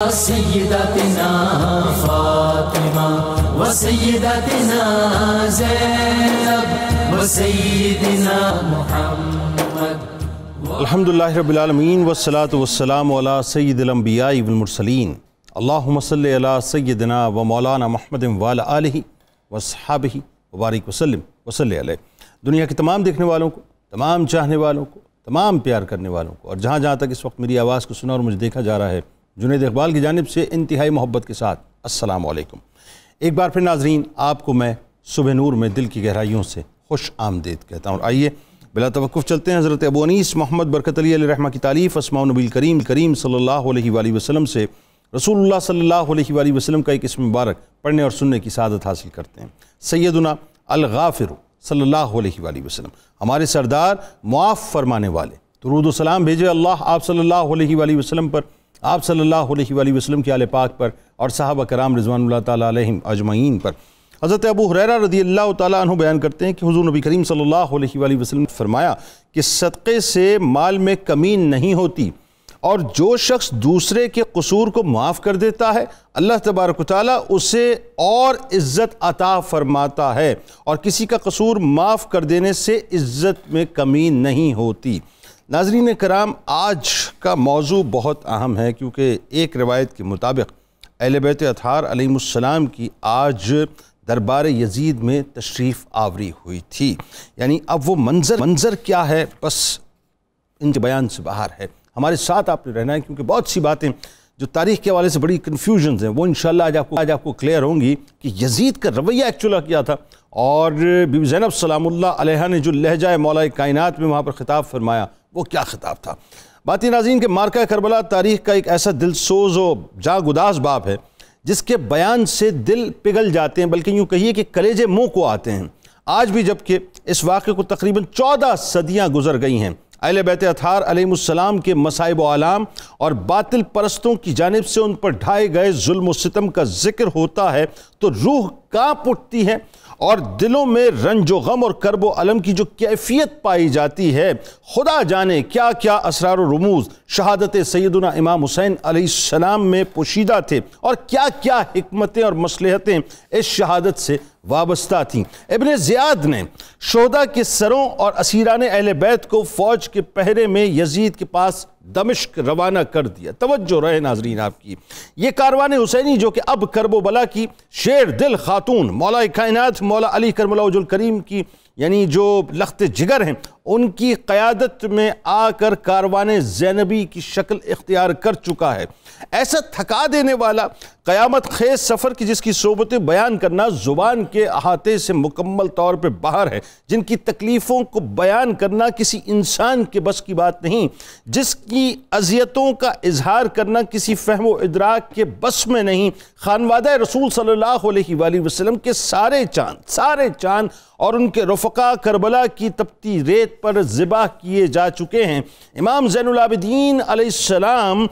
سیدتنا فاطمہ و سیدتنا زینب و سیدنا محمد الحمدللہ رب العالمین والصلاة والسلام علی سید الانبیاء والمرسلین اللہم صلی علی سیدنا و مولانا محمد وعلی آلہ واصحابہ وبارک وسلم وصلی علیہ۔ دنیا کے تمام دیکھنے والوں کو، تمام چاہنے والوں کو، تمام پیار کرنے والوں کو، اور جہاں جہاں تک اس وقت میری آواز کو سنا اور مجھے دیکھا جا رہا ہے، جنید اقبال کی جانب سے انتہائی محبت کے ساتھ السلام علیکم۔ ایک بار پھر ناظرین، آپ کو میں صبح نور میں دل کی گہرائیوں سے خوش آمدید کہتا ہوں۔ اور آئیے بلا توقف چلتے ہیں حضرت ابو انیس محمد برکت علی علیہ رحمہ کی تالیف اسماء النبی کریم صلی اللہ علیہ وآلہ وسلم سے رسول اللہ صلی اللہ علیہ وآلہ وسلم کا ایک اسم مبارک پڑھنے اور سننے کی سعادت حاصل کرتے ہیں۔ سیدنا الغافر صلی اللہ علیہ وآلہ وسلم، ہمارے سردار معاف فرمانے والے، درود و سلام بھیجے اللہ آپ صلی اللہ علیہ وآلہ وسلم پر، آپ صلی اللہ علیہ وآلہ وسلم کے آل پاک پر اور صحابہ کرام رضوان اللہ تعالیٰ علیہم اجمعین پر۔ حضرت ابو ہریرہ رضی اللہ تعالیٰ عنہ بیان کرتے ہیں کہ حضور نبی کریم صلی اللہ علیہ وآلہ وسلم نے فرمایا کہ صدقے سے مال میں کمی نہیں ہوتی، اور جو شخص دوسرے کے قصور کو معاف کر دیتا ہے اللہ تبارک و تعالیٰ اسے اور عزت عطا فرماتا ہے، اور کسی کا قصور معاف کر دینے سے عزت میں کمی نہیں ہوتی۔ ناظرین کرام، آج کا موضوع بہت اہم ہے، کیونکہ ایک روایت کے مطابق اہل بیت اطہار علیہ السلام کی آج دربار یزید میں تشریف آوری ہوئی تھی۔ یعنی اب وہ منظر کیا ہے، بس ان کے بیان سے باہر ہے۔ ہمارے ساتھ آپ نے رہنا ہے، کیونکہ بہت سی باتیں جو تاریخ کے حوالے سے بڑی کنفیوژنز ہیں، وہ انشاءاللہ آج آپ کو کلیئر ہوں گی کہ یزید کا رویہ ایکچولا کیا تھا، اور بی بی زینب سلام اللہ علیہا نے جو لہجہ مولا کائنات میں وہاں پر خطاب فرمایا وہ کیا خطاب تھا۔ باتی ناظرین کہ مارکہ کربلا تاریخ کا ایک ایسا دل سوز و جاں گداز باب ہے جس کے بیان سے دل پگھل جاتے ہیں، بلکہ یوں کہیے کہ کلیجے منہ کو آتے ہیں۔ آج بھی جبکہ اس واقعے کو تقریباً 14 صدیاں گزر گئی ہیں، اہل بیت اطہار علیہ السلام کے مصائب و آلام اور باطل پرستوں کی جانب سے ان پر ڈھائے گئے ظلم و ستم کا ذکر ہوتا ہے تو روح کانپ اٹھتی ہے، اور دلوں میں رنج و غم اور کرب و علم کی جو کیفیت پائی جاتی ہے، خدا جانے کیا کیا اسرار و رموز شہادت سیدنا امام حسین علیہ السلام میں پوشیدہ تھے، اور کیا کیا حکمتیں اور مصلحتیں اس شہادت سے وابستہ تھیں۔ ابن زیاد نے شہداء کے سروں اور اسیران اہل بیت کو فوج کے پہرے میں یزید کے پاس دمشق روانہ کر دیا۔ توجہ رہے ناظرین آپ کی، یہ کاروان حسینی جو کہ اب کرب و بلا کی شیر دل خاتون مولا کائنات مولا علی کرم اللہ وجہ الکریم کی یعنی جو لخت جگر ہیں، ان کی قیادت میں آ کر کاروان زینبی کی شکل اختیار کر چکا ہے۔ ایسا تھکا دینے والا قیامت خیز سفر کی جس کی صحبتیں بیان کرنا زبان کے احاطے سے مکمل طور پہ باہر ہے، جن کی تکلیفوں کو بیان کرنا کسی انسان کے بس کی بات نہیں، جس کی اذیتوں کا اظہار کرنا کسی فہم و ادراک کے بس میں نہیں، خانوادہ رسول صلی اللہ علیہ وآلہ وسلم کے سارے چاند اور ان کے رفقا کربلا کی تپتی ریت پر ذبح کیے جا چکے ہیں۔ امام زین العابدین علیہ السلام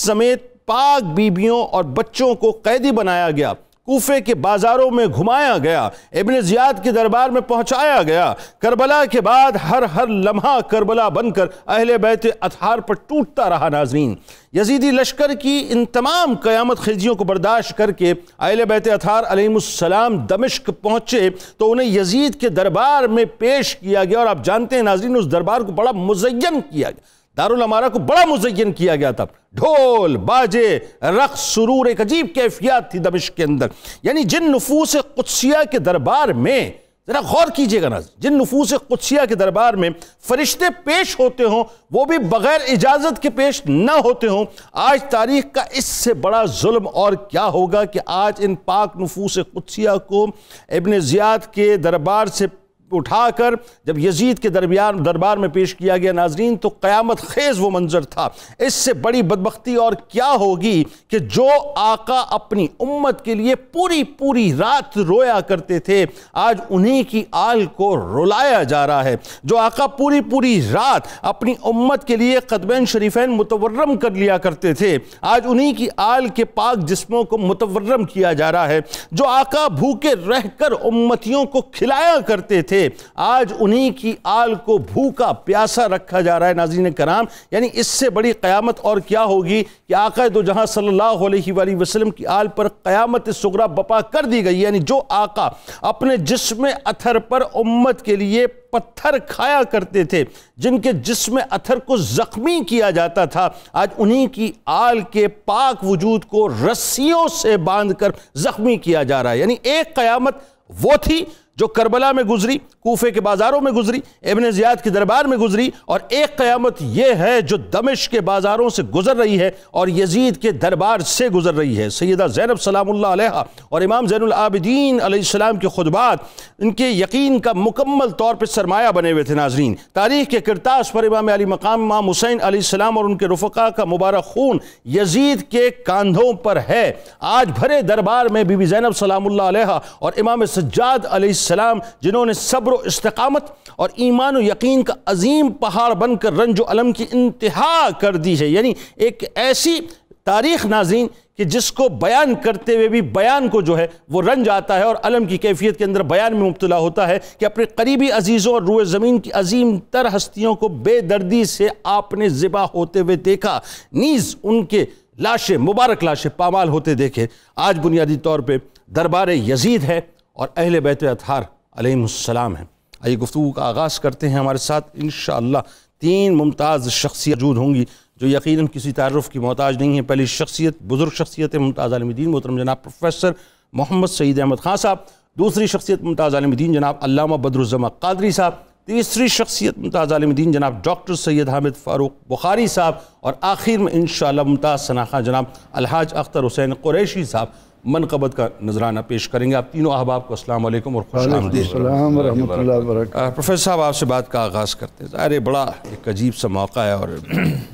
سمیت پاک بیبیوں اور بچوں کو قیدی بنایا گیا، کوفے کے بازاروں میں گھمایا گیا، ابن زیاد کے دربار میں پہنچایا گیا۔ کربلا کے بعد ہر لمحہ کربلا بن کر اہل بیت اطہار پر ٹوٹتا رہا۔ ناظرین، یزیدی لشکر کی ان تمام قیامت خیزیوں کو برداشت کر کے اہل بیت اطہار علیہ السلام دمشق پہنچے تو انہیں یزید کے دربار میں پیش کیا گیا، اور آپ جانتے ہیں ناظرین اس دربار کو بڑا مزین کیا گیا، دارالامارہ کو بڑا مزین کیا گیا تھا، ڈھول باجے رقص سرور، ایک عجیب کیفیات تھی دمشق کے اندر۔ یعنی جن نفوس قدسیہ کے دربار میں، ذرا غور کیجئے گا ناظرین، جن نفوس قدسیہ کے دربار میں فرشتے پیش ہوتے ہوں وہ بھی بغیر اجازت کے پیش نہ ہوتے ہوں، آج تاریخ کا اس سے بڑا ظلم اور کیا ہوگا کہ آج ان پاک نفوس قدسیہ کو ابن زیاد کے دربار سے اٹھا کر جب یزید کے دربار میں پیش کیا گیا ناظرین تو قیامت خیز وہ منظر تھا۔ اس سے بڑی بدبختی اور کیا ہوگی کہ جو آقا اپنی امت کے لیے پوری رات رویا کرتے تھے، آج انہی کی آل کو رلایا جا رہا ہے۔ جو آقا پوری رات اپنی امت کے لیے قدمین شریفین متورم کر لیا کرتے تھے، آج انہی کی آل کے پاک جسموں کو متورم کیا جا رہا ہے۔ جو آقا بھوکے رہ کر امتیوں کو کھلایا کرتے تھے، تھے آج انہی کی آل کو بھوکا پیاسا رکھا جا رہا ہے۔ ناظرین کرام، یعنی اس سے بڑی قیامت اور کیا ہوگی کہ آقا دو جہاں صلی اللہ علیہ وآلہ وسلم کی آل پر قیامت صغریٰ بپا کر دی گئی، یعنی جو آقا اپنے جسم اطہر پر امت کے لیے پتھر کھایا کرتے تھے، جن کے جسم اطہر کو زخمی کیا جاتا تھا، آج انہی کی آل کے پاک وجود کو رسیوں سے باندھ کر زخمی کیا جا رہا ہے۔ یعنی ایک قیامت وہ تھی جو کربلا میں گزری، کوفے کے بازاروں میں گزری، ابن زیاد کے دربار میں گزری، اور ایک قیامت یہ ہے جو دمشق کے بازاروں سے گزر رہی ہے اور یزید کے دربار سے گزر رہی ہے۔ سیدہ زینب سلام اللہ علیہا اور امام زین العابدین علیہ السلام کے خطبات ان کے یقین کا مکمل طور پر سرمایہ بنے ہوئے تھے۔ ناظرین، تاریخ کے کرتاس پر امام علی مقام امام حسین علیہ السلام اور ان کے رفقا کا مبارک خون یزید کے کاندھوں پر ہے۔ آج بھرے دربار میں بی بی زینب سلام اللہ علیہا اور امام سجاد علیہ السلام، جنہوں نے صبر و استقامت اور ایمان و یقین کا عظیم پہاڑ بن کر رنج و علم کی انتہا کر دی ہے۔ یعنی ایک ایسی تاریخ ناظرین کہ جس کو بیان کرتے ہوئے بھی بیان کو جو ہے وہ رنج آتا ہے اور علم کی کیفیت کے اندر بیان میں مبتلا ہوتا ہے کہ اپنے قریبی عزیزوں اور روئے زمین کی عظیم تر ہستیوں کو بے دردی سے آپ نے ذبح ہوتے ہوئے دیکھا، نیز ان کے لاشیں، مبارک لاشیں پامال ہوتے دیکھے۔ آج بنیادی طور پہ دربار یزید ہے اور اہل بیت اطہار علیہم السلام ہیں۔ آئیے گفتگو کا آغاز کرتے ہیں۔ ہمارے ساتھ انشاءاللہ 3 ممتاز شخصیت موجود ہوں گی جو یقیناً کسی تعارف کی محتاج نہیں ہیں۔ پہلی شخصیت بزرگ شخصیت ممتاز عالم دین محترم جناب پروفیسر محمد سعید احمد خان صاحب، دوسری شخصیت ممتاز عالم دین جناب علامہ بدر الزماں قادری صاحب، تیسری شخصیت ممتاز عالم دین جناب ڈاکٹر سید حامد فاروق بخاری صاحب، اور آخر میں انشاءاللہ ممتاز ثناء جناب الحاج اختر حسین قریشی صاحب منقبت کا نذرانہ پیش کریں گے۔ آپ تینوں احباب کو السلام علیکم اور خوش آمدید۔ السلام ورحمۃ اللہ وبرکاتہ۔ پروفیسر صاحب، آپ سے بات کا آغاز کرتے ہیں۔ ظاہر ہے بڑا ایک عجیب سا موقع ہے، اور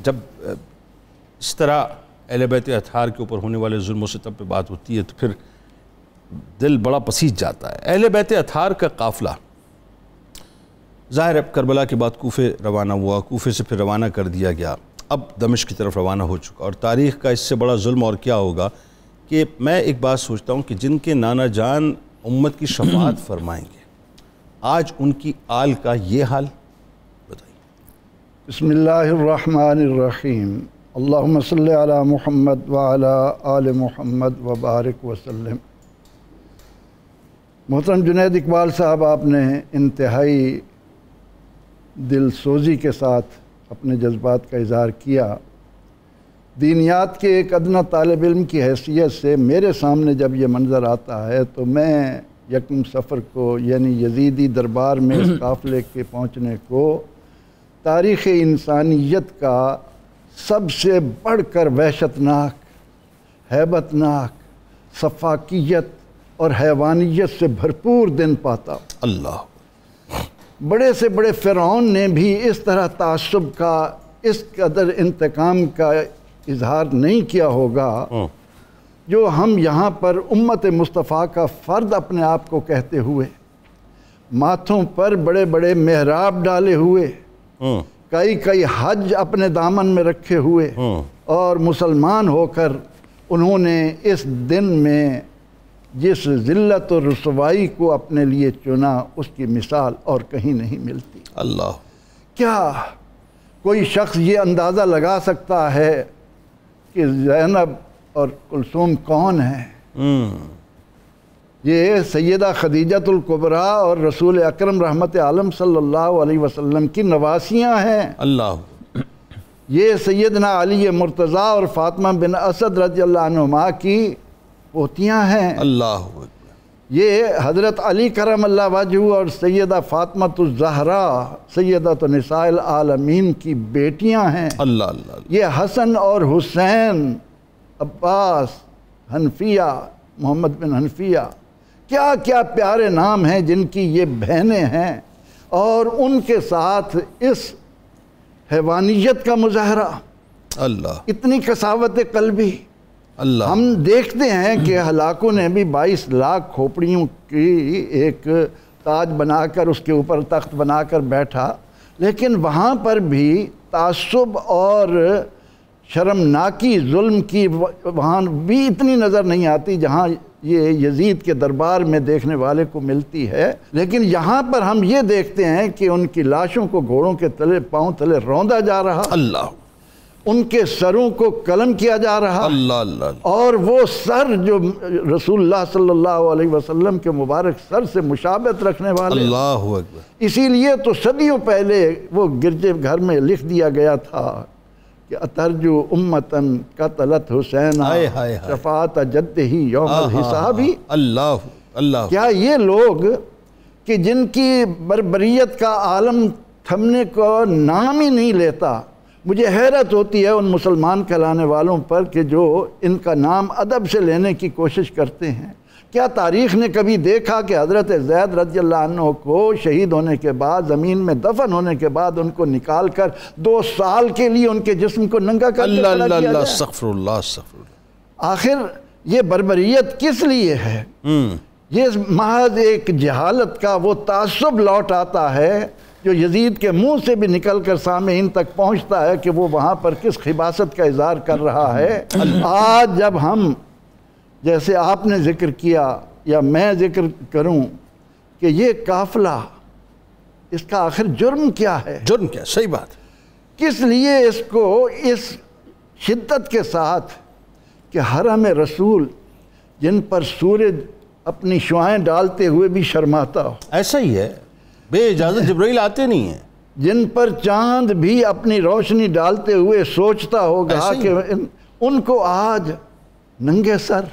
جب اس طرح اہل بیت اطہار کے اوپر ہونے والے ظلم و ستم پہ بات ہوتی ہے تو پھر دل بڑا پسیج جاتا ہے۔ اہل بیت اطہار کا قافلہ ظاہر ہے کربلا کے بعد کوفے روانہ ہوا، کوفے سے پھر روانہ کر دیا گیا، اب دمشق کی طرف روانہ ہو چکا، اور تاریخ کا اس سے بڑا ظلم اور کیا ہوگا کہ میں ایک بات سوچتا ہوں کہ جن کے نانا جان امت کی شفاعت فرمائیں گے، آج ان کی آل کا یہ حال بتائیے۔ بسم اللہ الرحمن الرحیم، اللہم صلی علی محمد وعلی آل محمد وبارک وسلم۔ محترم جنید اقبال صاحب، آپ نے انتہائی دل سوزی کے ساتھ اپنے جذبات کا اظہار کیا۔ دینیات کے ایک ادنیٰ طالب علم کی حیثیت سے میرے سامنے جب یہ منظر آتا ہے تو میں یکم سفر کو، یعنی یزیدی دربار میں اس قافلے کے پہنچنے کو تاریخ انسانیت کا سب سے بڑھ کر وحشتناک، ہیبت ناک، سفاکیت اور حیوانیت سے بھرپور دن پاتا ہوں۔ اللہ، بڑے سے بڑے فرعون نے بھی اس طرح تعصب کا، اس قدر انتقام کا اظہار نہیں کیا ہوگا جو ہم یہاں پر امت مصطفیٰ کا فرد اپنے آپ کو کہتے ہوئے، ماتھوں پر بڑے بڑے محراب ڈالے ہوئے، کئی حج اپنے دامن میں رکھے ہوئے، اور مسلمان ہو کر انہوں نے اس دن میں جس ذلت و رسوائی کو اپنے لیے چنا، اس کی مثال اور کہیں نہیں ملتی۔ اللہ، کیا کوئی شخص یہ اندازہ لگا سکتا ہے کہ زینب اور کلثوم کون ہیں؟ یہ سیدہ خدیجۃ الکبریٰ اور رسول اکرم رحمت عالم صلی اللہ علیہ وسلم کی نواسیاں ہیں۔ اللہ، یہ سیدنا علی مرتضیٰ اور فاطمہ بن اسد رضی اللہ عنہما کی پوتیاں ہیں۔ اللہ، یہ حضرت علی کرم اللہ وجہہ اور سیدہ فاطمہ الزہرا سیدۃ نساء العالمین کی بیٹیاں ہیں۔ اللہ، اللہ، یہ حسن اور حسین، عباس، حنفیہ، محمد بن حنفیہ، کیا کیا پیارے نام ہیں جن کی یہ بہنیں ہیں، اور ان کے ساتھ اس حیوانیت کا مظاہرہ، اللہ، اتنی قساوت قلبی۔ اللہ، ہم دیکھتے ہیں کہ ہلاکوں نے بھی 22 لاکھ کھوپڑیوں کی ایک تاج بنا کر اس کے اوپر تخت بنا کر بیٹھا، لیکن وہاں پر بھی تعصب اور شرمناکی ظلم کی وہاں بھی اتنی نظر نہیں آتی جہاں یہ یزید کے دربار میں دیکھنے والے کو ملتی ہے، لیکن یہاں پر ہم یہ دیکھتے ہیں کہ ان کی لاشوں کو گھوڑوں کے تلے پاؤں تلے روندا جا رہا، اللہ، ان کے سروں کو قلم کیا جا رہا، اللہ اللہ، اور وہ سر جو رسول اللہ صلی اللہ علیہ وسلم کے مبارک سر سے مشابہت رکھنے والے، اللہ اکبر، اسی لیے تو صدیوں پہلے وہ گرجے گھر میں لکھ دیا گیا تھا کہ اترجو امتن قتلت حسین شفاعت جد ہی یوم الحساب ہی۔ اللہ اللہ، کیا یہ لوگ کہ جن کی بربریت کا عالم تھمنے کو نام ہی نہیں لیتا، مجھے حیرت ہوتی ہے ان مسلمان کہلانے والوں پر کہ جو ان کا نام ادب سے لینے کی کوشش کرتے ہیں۔ کیا تاریخ نے کبھی دیکھا کہ حضرت زید رضی اللہ عنہ کو شہید ہونے کے بعد، زمین میں دفن ہونے کے بعد ان کو نکال کر 2 سال کے لیے ان کے جسم کو ننگا کر کے کھڑا کیا جائے؟ اللہ، استغفر اللہ، استغفر اللہ۔ آخر یہ بربریت کس لیے ہے؟ یہ محض ایک جہالت کا وہ تعصب لوٹ آتا ہے جو یزید کے منہ سے بھی نکل کر سامعین تک پہنچتا ہے کہ وہ وہاں پر کس خباثت کا اظہار کر رہا ہے۔ آج جب ہم، جیسے آپ نے ذکر کیا یا میں ذکر کروں کہ یہ قافلہ، اس کا آخر جرم کیا ہے؟ جرم کیا؟ صحیح بات، کس لیے اس کو اس شدت کے ساتھ کہ حرم رسول جن پر سورج اپنی شعاعیں ڈالتے ہوئے بھی شرماتا ہو، ایسا ہی ہے، بے اجازت جبرائیل آتے نہیں ہیں، جن پر چاند بھی اپنی روشنی ڈالتے ہوئے سوچتا ہوگا کہ ان کو آج ننگے سر،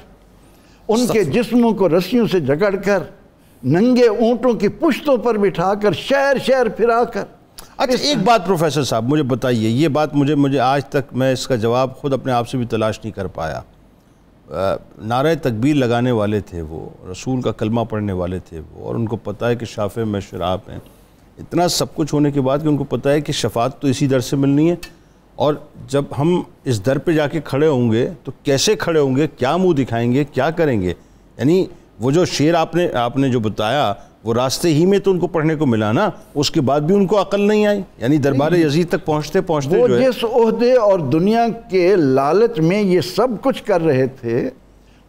ان کے جسموں کو رسیوں سے جکڑ کر، ننگے اونٹوں کی پشتوں پر بٹھا کر، شہر شہر پھرا کر۔ اچھا ایک بات پروفیسر صاحب مجھے بتائیے، یہ بات مجھے آج تک میں اس کا جواب خود اپنے آپ سے بھی تلاش نہیں کر پایا۔ نعرہ تکبیر لگانے والے تھے وہ، رسول کا کلمہ پڑھنے والے تھے وہ، اور ان کو پتہ ہے کہ شافع میں شراب ہیں، اتنا سب کچھ ہونے کے بعد کہ ان کو پتہ ہے کہ شفاعت تو اسی در سے ملنی ہے، اور جب ہم اس در پہ جا کے کھڑے ہوں گے تو کیسے کھڑے ہوں گے، کیا منہ دکھائیں گے، کیا کریں گے؟ یعنی وہ جو شعر آپ نے جو بتایا وہ راستے ہی میں تو ان کو پڑھنے کو ملا نا، اس کے بعد بھی ان کو عقل نہیں آئی، یعنی دربار یزید تک پہنچتے وہ جو ہے جس عہدے اور دنیا کے لالچ میں یہ سب کچھ کر رہے تھے،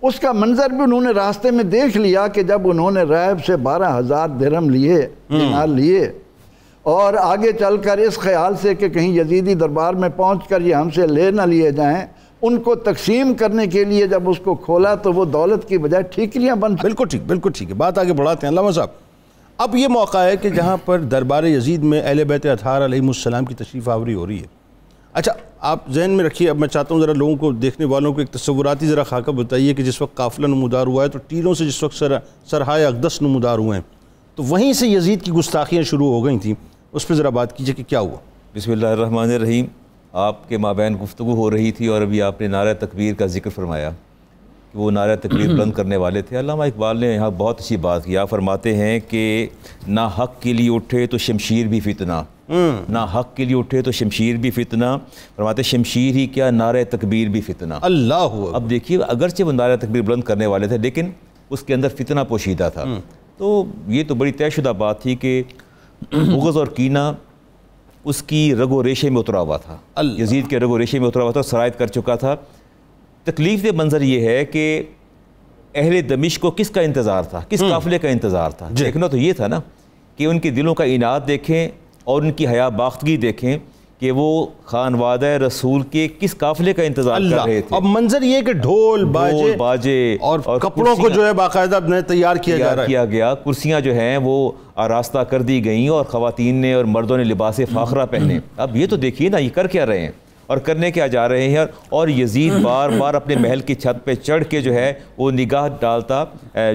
اس کا منظر بھی انہوں نے راستے میں دیکھ لیا کہ جب انہوں نے ریب سے 12,000 درہم لیے، دینار لیے، اور آگے چل کر اس خیال سے کہ کہیں یزیدی دربار میں پہنچ کر یہ ہم سے لے نہ لیے جائیں، ان کو تقسیم کرنے کے لیے جب اس کو کھولا تو وہ دولت کی بجائے ٹھیکریاں بن۔ بالکل ٹھیک ہے، بات آگے بڑھاتے ہیں علامہ صاحب۔ اب یہ موقع ہے کہ جہاں پر دربار یزید میں اہل بیت اطہار علیہ السلام کی تشریف آوری ہو رہی ہے۔ اچھا آپ ذہن میں رکھیے، اب میں چاہتا ہوں ذرا لوگوں کو، دیکھنے والوں کو ایک تصوراتی ذرا خاکہ بتائیے کہ جس وقت قافلہ نمودار ہوا ہے تو ٹیلوں سے جس وقت سرحائے اقدس نمودار ہوئے ہیں تو وہیں سے یزید کی گستاخیاں شروع ہو گئی تھیں، اس پہ ذرا بات کیجئے کہ کیا ہوا۔ بسم اللہ الرحمن الرحیم۔ آپ کے مابین گفتگو ہو رہی تھی اور ابھی آپ نے نعرہ تکبیر کا ذکر فرمایا کہ وہ نعرہ تکبیر بلند کرنے والے تھے۔ علامہ اقبال نے یہاں بہت اچھی بات کی، آپ فرماتے ہیں کہ نہ حق کے لیے اٹھے تو شمشیر بھی فتنہ، نہ حق کے لیے اٹھے تو شمشیر بھی فتنہ، فرماتے شمشیر ہی کیا نعرہ تکبیر بھی فتنہ۔ اللہ اب دیکھیے اگرچہ وہ نعرہ تکبیر بلند کرنے والے تھے لیکن اس کے اندر فتنہ پوشیدہ تھا، تو یہ تو بڑی طے شدہ بات تھی کہ بغض اور کینہ اس کی رگ و ریشے میں اترا ہوا تھا، یزید کے رگ و ریشے میں اترا ہوا تھا، سرایت کر چکا تھا۔ تکلیف دہ منظر یہ ہے کہ اہل دمشق کو کس کا انتظار تھا، کس قافلے کا انتظار تھا؟ دیکھنا تو یہ تھا نا کہ ان کے دلوں کا اناد دیکھیں اور ان کی حیا باختگی دیکھیں کہ وہ خانوادہ رسول کے کس قافلے کا انتظار کر رہے تھے۔ اب منظر یہ کہ ڈھول باجے اور کپڑوں کو جو ہے باقاعدہ تیار کیا گیا، کرسیاں جو ہیں وہ آراستہ کر دی گئیں اور خواتین نے اور مردوں نے لباس فاخرہ پہنے۔ اب یہ تو دیکھیے نا یہ کر کیا رہے ہیں اور کرنے کیا جا رہے ہیں، اور یزید بار بار اپنے محل کی چھت پہ چڑھ کے جو ہے وہ نگاہ ڈالتا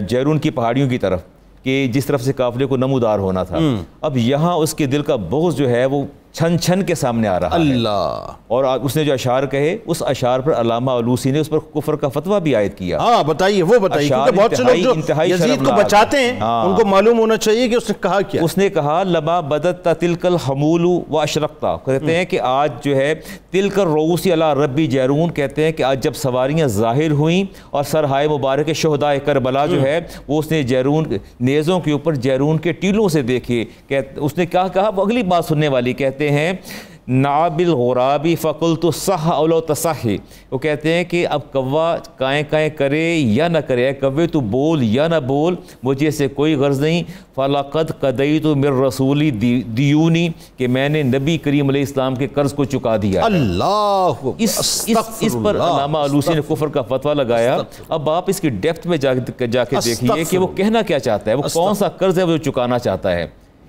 جیرون کی پہاڑیوں کی طرف کہ جس طرف سے قافلے کو نمودار ہونا تھا۔ اب یہاں اس کے دل کا بغض جو ہے وہ چھن چھن کے سامنے آ رہا ہے۔ اللہ، اور اس نے جو اشعار کہے اس اشعار پر علامہ علوسی نے اس پر کفر کا فتویٰ بھی عائد کیا۔ ہاں بتائیے، وہ بتائیے، کیونکہ بہت سے لوگ جو یزید کو بچاتے ہیں ان کو معلوم ہونا چاہیے کہ اس نے کہا کیا۔ اس نے کہا لما بدت تلک الحمول و اشرقتا، کہتے ہیں کہ آج جو ہے تلک الرؤوس علی ربی جیرون، کہتے ہیں کہ آج جب سواریاں ظاہر ہوئیں اور سرحائے مبارک شہدائے کربلا جو ہے وہ اس نے جیرون نیزوں کے اوپر جیرون کے ٹیلوں سے دیکھے۔ اس نے کیا کہا، وہ اگلی بات سننے والی، کہتے ہیں نابل غرابی فقلت صح او لو تصحی، وہ کہتے ہیں کہ اب کوا کائیں کائیں کرے یا نہ کرے، کوے تو بول یا نہ بول، مجھے سے کوئی غرض نہیں. فلقد قضیت من رسولی دیونی، کہ میں نے نبی کریم علیہ السلام کے قرض کو چکا دیا. اللہ اس پر علامہ آلوسی نے کفر کا فتویٰ لگایا. اب آپ اس کی ڈیپتھ میں جا کے دیکھیے کہ وہ کہنا کیا چاہتا ہے، وہ کون سا قرض ہے وہ چکانا چاہتا ہے.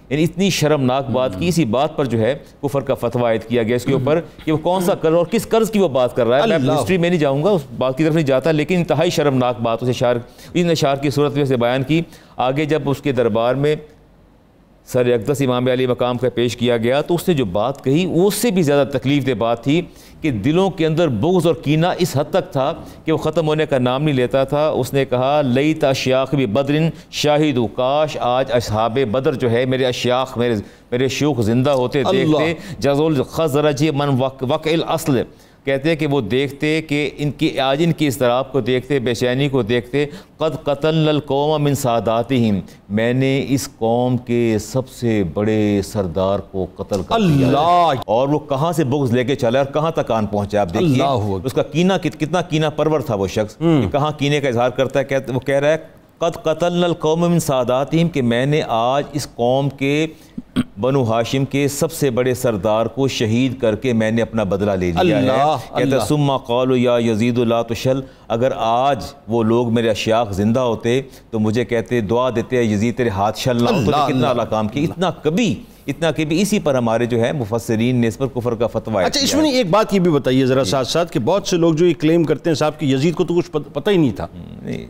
یعنی اتنی شرمناک بات کی، اسی بات پر جو ہے کفر کا فتویٰ عائد کیا گیا اس کے اوپر کہ وہ کون سا قرض اور کس قرض کی وہ بات کر رہا ہے. میں ہسٹری میں نہیں جاؤں گا، اس بات کی طرف نہیں جاتا، لیکن انتہائی شرمناک بات اس اشعار کی صورت میں سے بیان کی. آگے جب اس کے دربار میں سر اقدس امام علی مقام کا پیش کیا گیا تو اس نے جو بات کہی وہ اس سے بھی زیادہ تکلیف دہ بات تھی کہ دلوں کے اندر بغض اور کینہ اس حد تک تھا کہ وہ ختم ہونے کا نام نہیں لیتا تھا. اس نے کہا لیت اشیاخ بدر شاہد، کاش آج اصحاب بدر جو ہے میرے اشیاخ میرے شیوخ زندہ ہوتے، دیکھتے جزول خزرج من وقع الاصل، کہتے ہیں کہ وہ دیکھتے کہ آج ان کی اضطراب کو دیکھتے، بے چینی کو دیکھتے. قد قتلنا القوم من ساداتہم، میں نے اس قوم کے سب سے بڑے سردار کو قتل کر دیا. اور وہ کہاں سے بغض لے کے چلا اور کہاں تک آن پہنچا. آپ دیکھیے اس کا کینہ کتنا کینہ پرور تھا وہ شخص، کہاں کینے کا اظہار کرتا ہے. وہ کہہ رہا ہے قد قتلنا القوم من ساداتہم، کہ میں نے آج اس قوم کے بنو ہاشم کے سب سے بڑے سردار کو شہید کر کے میں نے اپنا بدلہ لے لیا ہے. کہتا ثم قالوا یا یزید لا تشل، اگر آج وہ لوگ میرے اشیاخ زندہ ہوتے تو مجھے کہتے دعا دیتے یزید تیرے ہاتھ شل نہ ہو. تو کتنا اعلیٰ کام کی، اتنا کہ بھی اسی پر ہمارے جو ہے مفسرین نے اس پر کفر کا فتویٰ. اچھا اس میں ایک بات یہ بھی بتائیے ذرا ساتھ ساتھ کہ بہت سے لوگ جو یہ کلیم کرتے ہیں صاحب کہ یزید کو تو کچھ پتہ ہی نہیں تھا،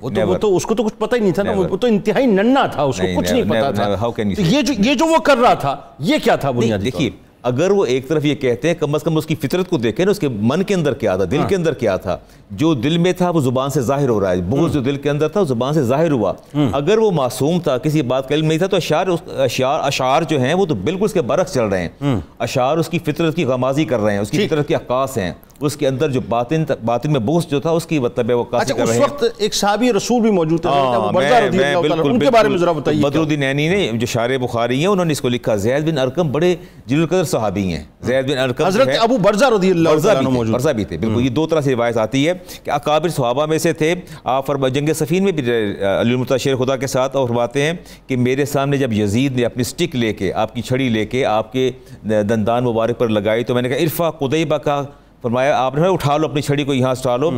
وہ تو اس کو تو کچھ پتہ ہی نہیں تھا نا، وہ تو انتہائی ننھا تھا، اس کو کچھ نہیں پتا تھا. یہ جو وہ کر رہا تھا یہ کیا تھا بنیادی؟ دیکھیے اگر وہ ایک طرف یہ کہتے ہیں کم از کم اس کی فطرت کو دیکھیں نا، اس کے من کے اندر کیا تھا، دل کے اندر کیا تھا. جو دل میں تھا وہ زبان سے ظاہر ہو رہا ہے، بغض جو دل کے اندر تھا وہ زبان سے ظاہر ہوا. اگر وہ معصوم تھا، کسی بات کا علم نہیں تھا، تو اشعار جو ہیں وہ تو بالکل اس کے برعکس چل رہے ہیں. اشعار اس کی فطرت کی غمازی کر رہے ہیں، اس کی فطرت کی عکاس ہیں. اس کے اندر جو باطن میں بغض جو تھا اس کی مطلب ہے وہ عکاسی کر رہے ہیں. اس وقت ایک صحابی رسول بھی موجود تھے، ان کے بارے میں ذرا بتائیے. بدر الدین عینی نے جو شارح بخاری ہیں انہوں نے اس کو لکھا. زید بن ارقم بڑے جلیل القدر صحابی ہیں. زید بن ارقم حضرت ابو برزہ رضی اللہ عنہ موجود، برزہ بھی تھے. بالکل یہ دو طرح سے روایت آتی ہے کہ اکابر صحابہ میں سے تھے. آپ جنگ صفین میں بھی علی المرتضیٰ شیر خدا کے ساتھ اور فرماتے ہیں کہ میرے سامنے جب یزید نے اپنی سٹک لے کے، آپ کی چھڑی لے کے آپ کے دندان مبارک پر لگائی تو میں نے کہا ارفع قدیبہ کا، فرمایا آپ نے اٹھا لو اپنی چھڑی کو، یہاں سے اٹھا لو.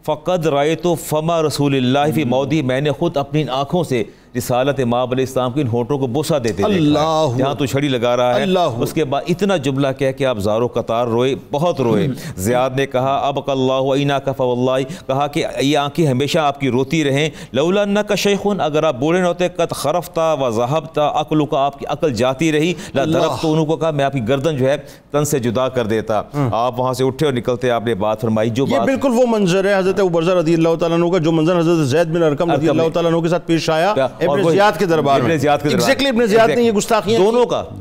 فقد رأیت فم رسول اللہ فی موضع، میں نے خود اپنی آنکھوں سے رسالت امام علیہ السلام کے ان ہونٹوں کو بوسہ دیتے دیکھا جہاں تو چھڑی لگا رہا ہے. اس کے بعد اتنا جملہ کہہ کہ آپ زارو قطار روئے، بہت روئے. زیاد نے کہا ابق اللہ عیناک فواللہ، کہا کہ یہ آنکھیں ہمیشہ آپ کی روتی رہیں. لولا انک شیخ، اگر آپ بوڑھے نہ ہوتے، قد خرفت و ذہبت عقلک، آپ کی عقل جاتی رہی. لضربت، انہوں کو کہا میں آپ کی گردن جو ہے تن سے جدا کر دیتا. آپ وہاں سے اٹھے اور نکلتے، آپ نے بات فرمائی. جو یہ بالکل وہ منظر ہے حضرت ابو برزہ رضی اللہ تعالیٰ عنہ کا جو منظر حضرت زید بن ارقم رضی اللہ تعالیٰ عنہ کے ساتھ پیش آیا ابن زیاد کے دربار میں. ایگزیکٹلی ابن زیاد نے یہ گستاخیاں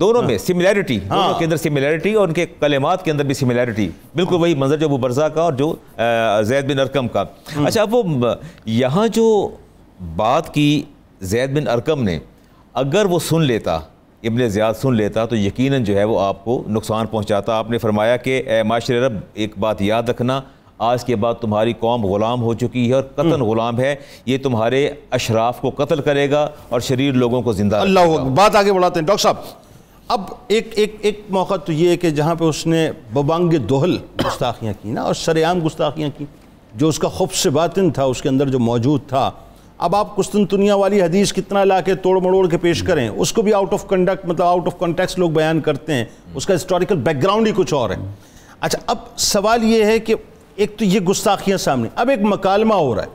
دونوں میں سملیرٹی، دونوں کے اندر سملیرٹی اور ان کے کلمات کے اندر بھی سملیرٹی. بالکل وہی منظر جو ابو برزہ کا اور جو زید بن ارقم کا. اچھا اب وہ یہاں جو بات کی زید بن ارقم نے، اگر وہ سن لیتا، ابن زیاد سن لیتا تو یقیناً جو ہے وہ آپ کو نقصان پہنچاتا. آپ نے فرمایا کہ اے معاشر عرب ایک بات یاد رکھنا، آج کے بعد تمہاری قوم غلام ہو چکی ہے اور قطن غلام ہے، یہ تمہارے اشراف کو قتل کرے گا اور شریر لوگوں کو زندہ رکھے گا. اللہ بات آگے بڑھاتے ہیں ڈاکٹر صاحب. اب ایک موقع تو یہ ہے کہ جہاں پہ اس نے ببانگ دہل گستاخیاں کی نا، اور سرعام گستاخیاں کی، جو اس کا خبث باطن تھا اس کے اندر جو موجود تھا. اب آپ قسطنطنیہ والی حدیث کتنا لا کے توڑ مڑوڑ کے پیش کریں، اس کو بھی آؤٹ آف کنڈکٹ مطلب آؤٹ آف کنٹیکسٹ لوگ بیان کرتے ہیں، اس کا ہسٹوریکل بیک گراؤنڈ ہی کچھ اور ہے. اچھا اب سوال یہ ہے کہ ایک تو یہ گستاخیاں سامنے، اب ایک مکالمہ ہو رہا ہے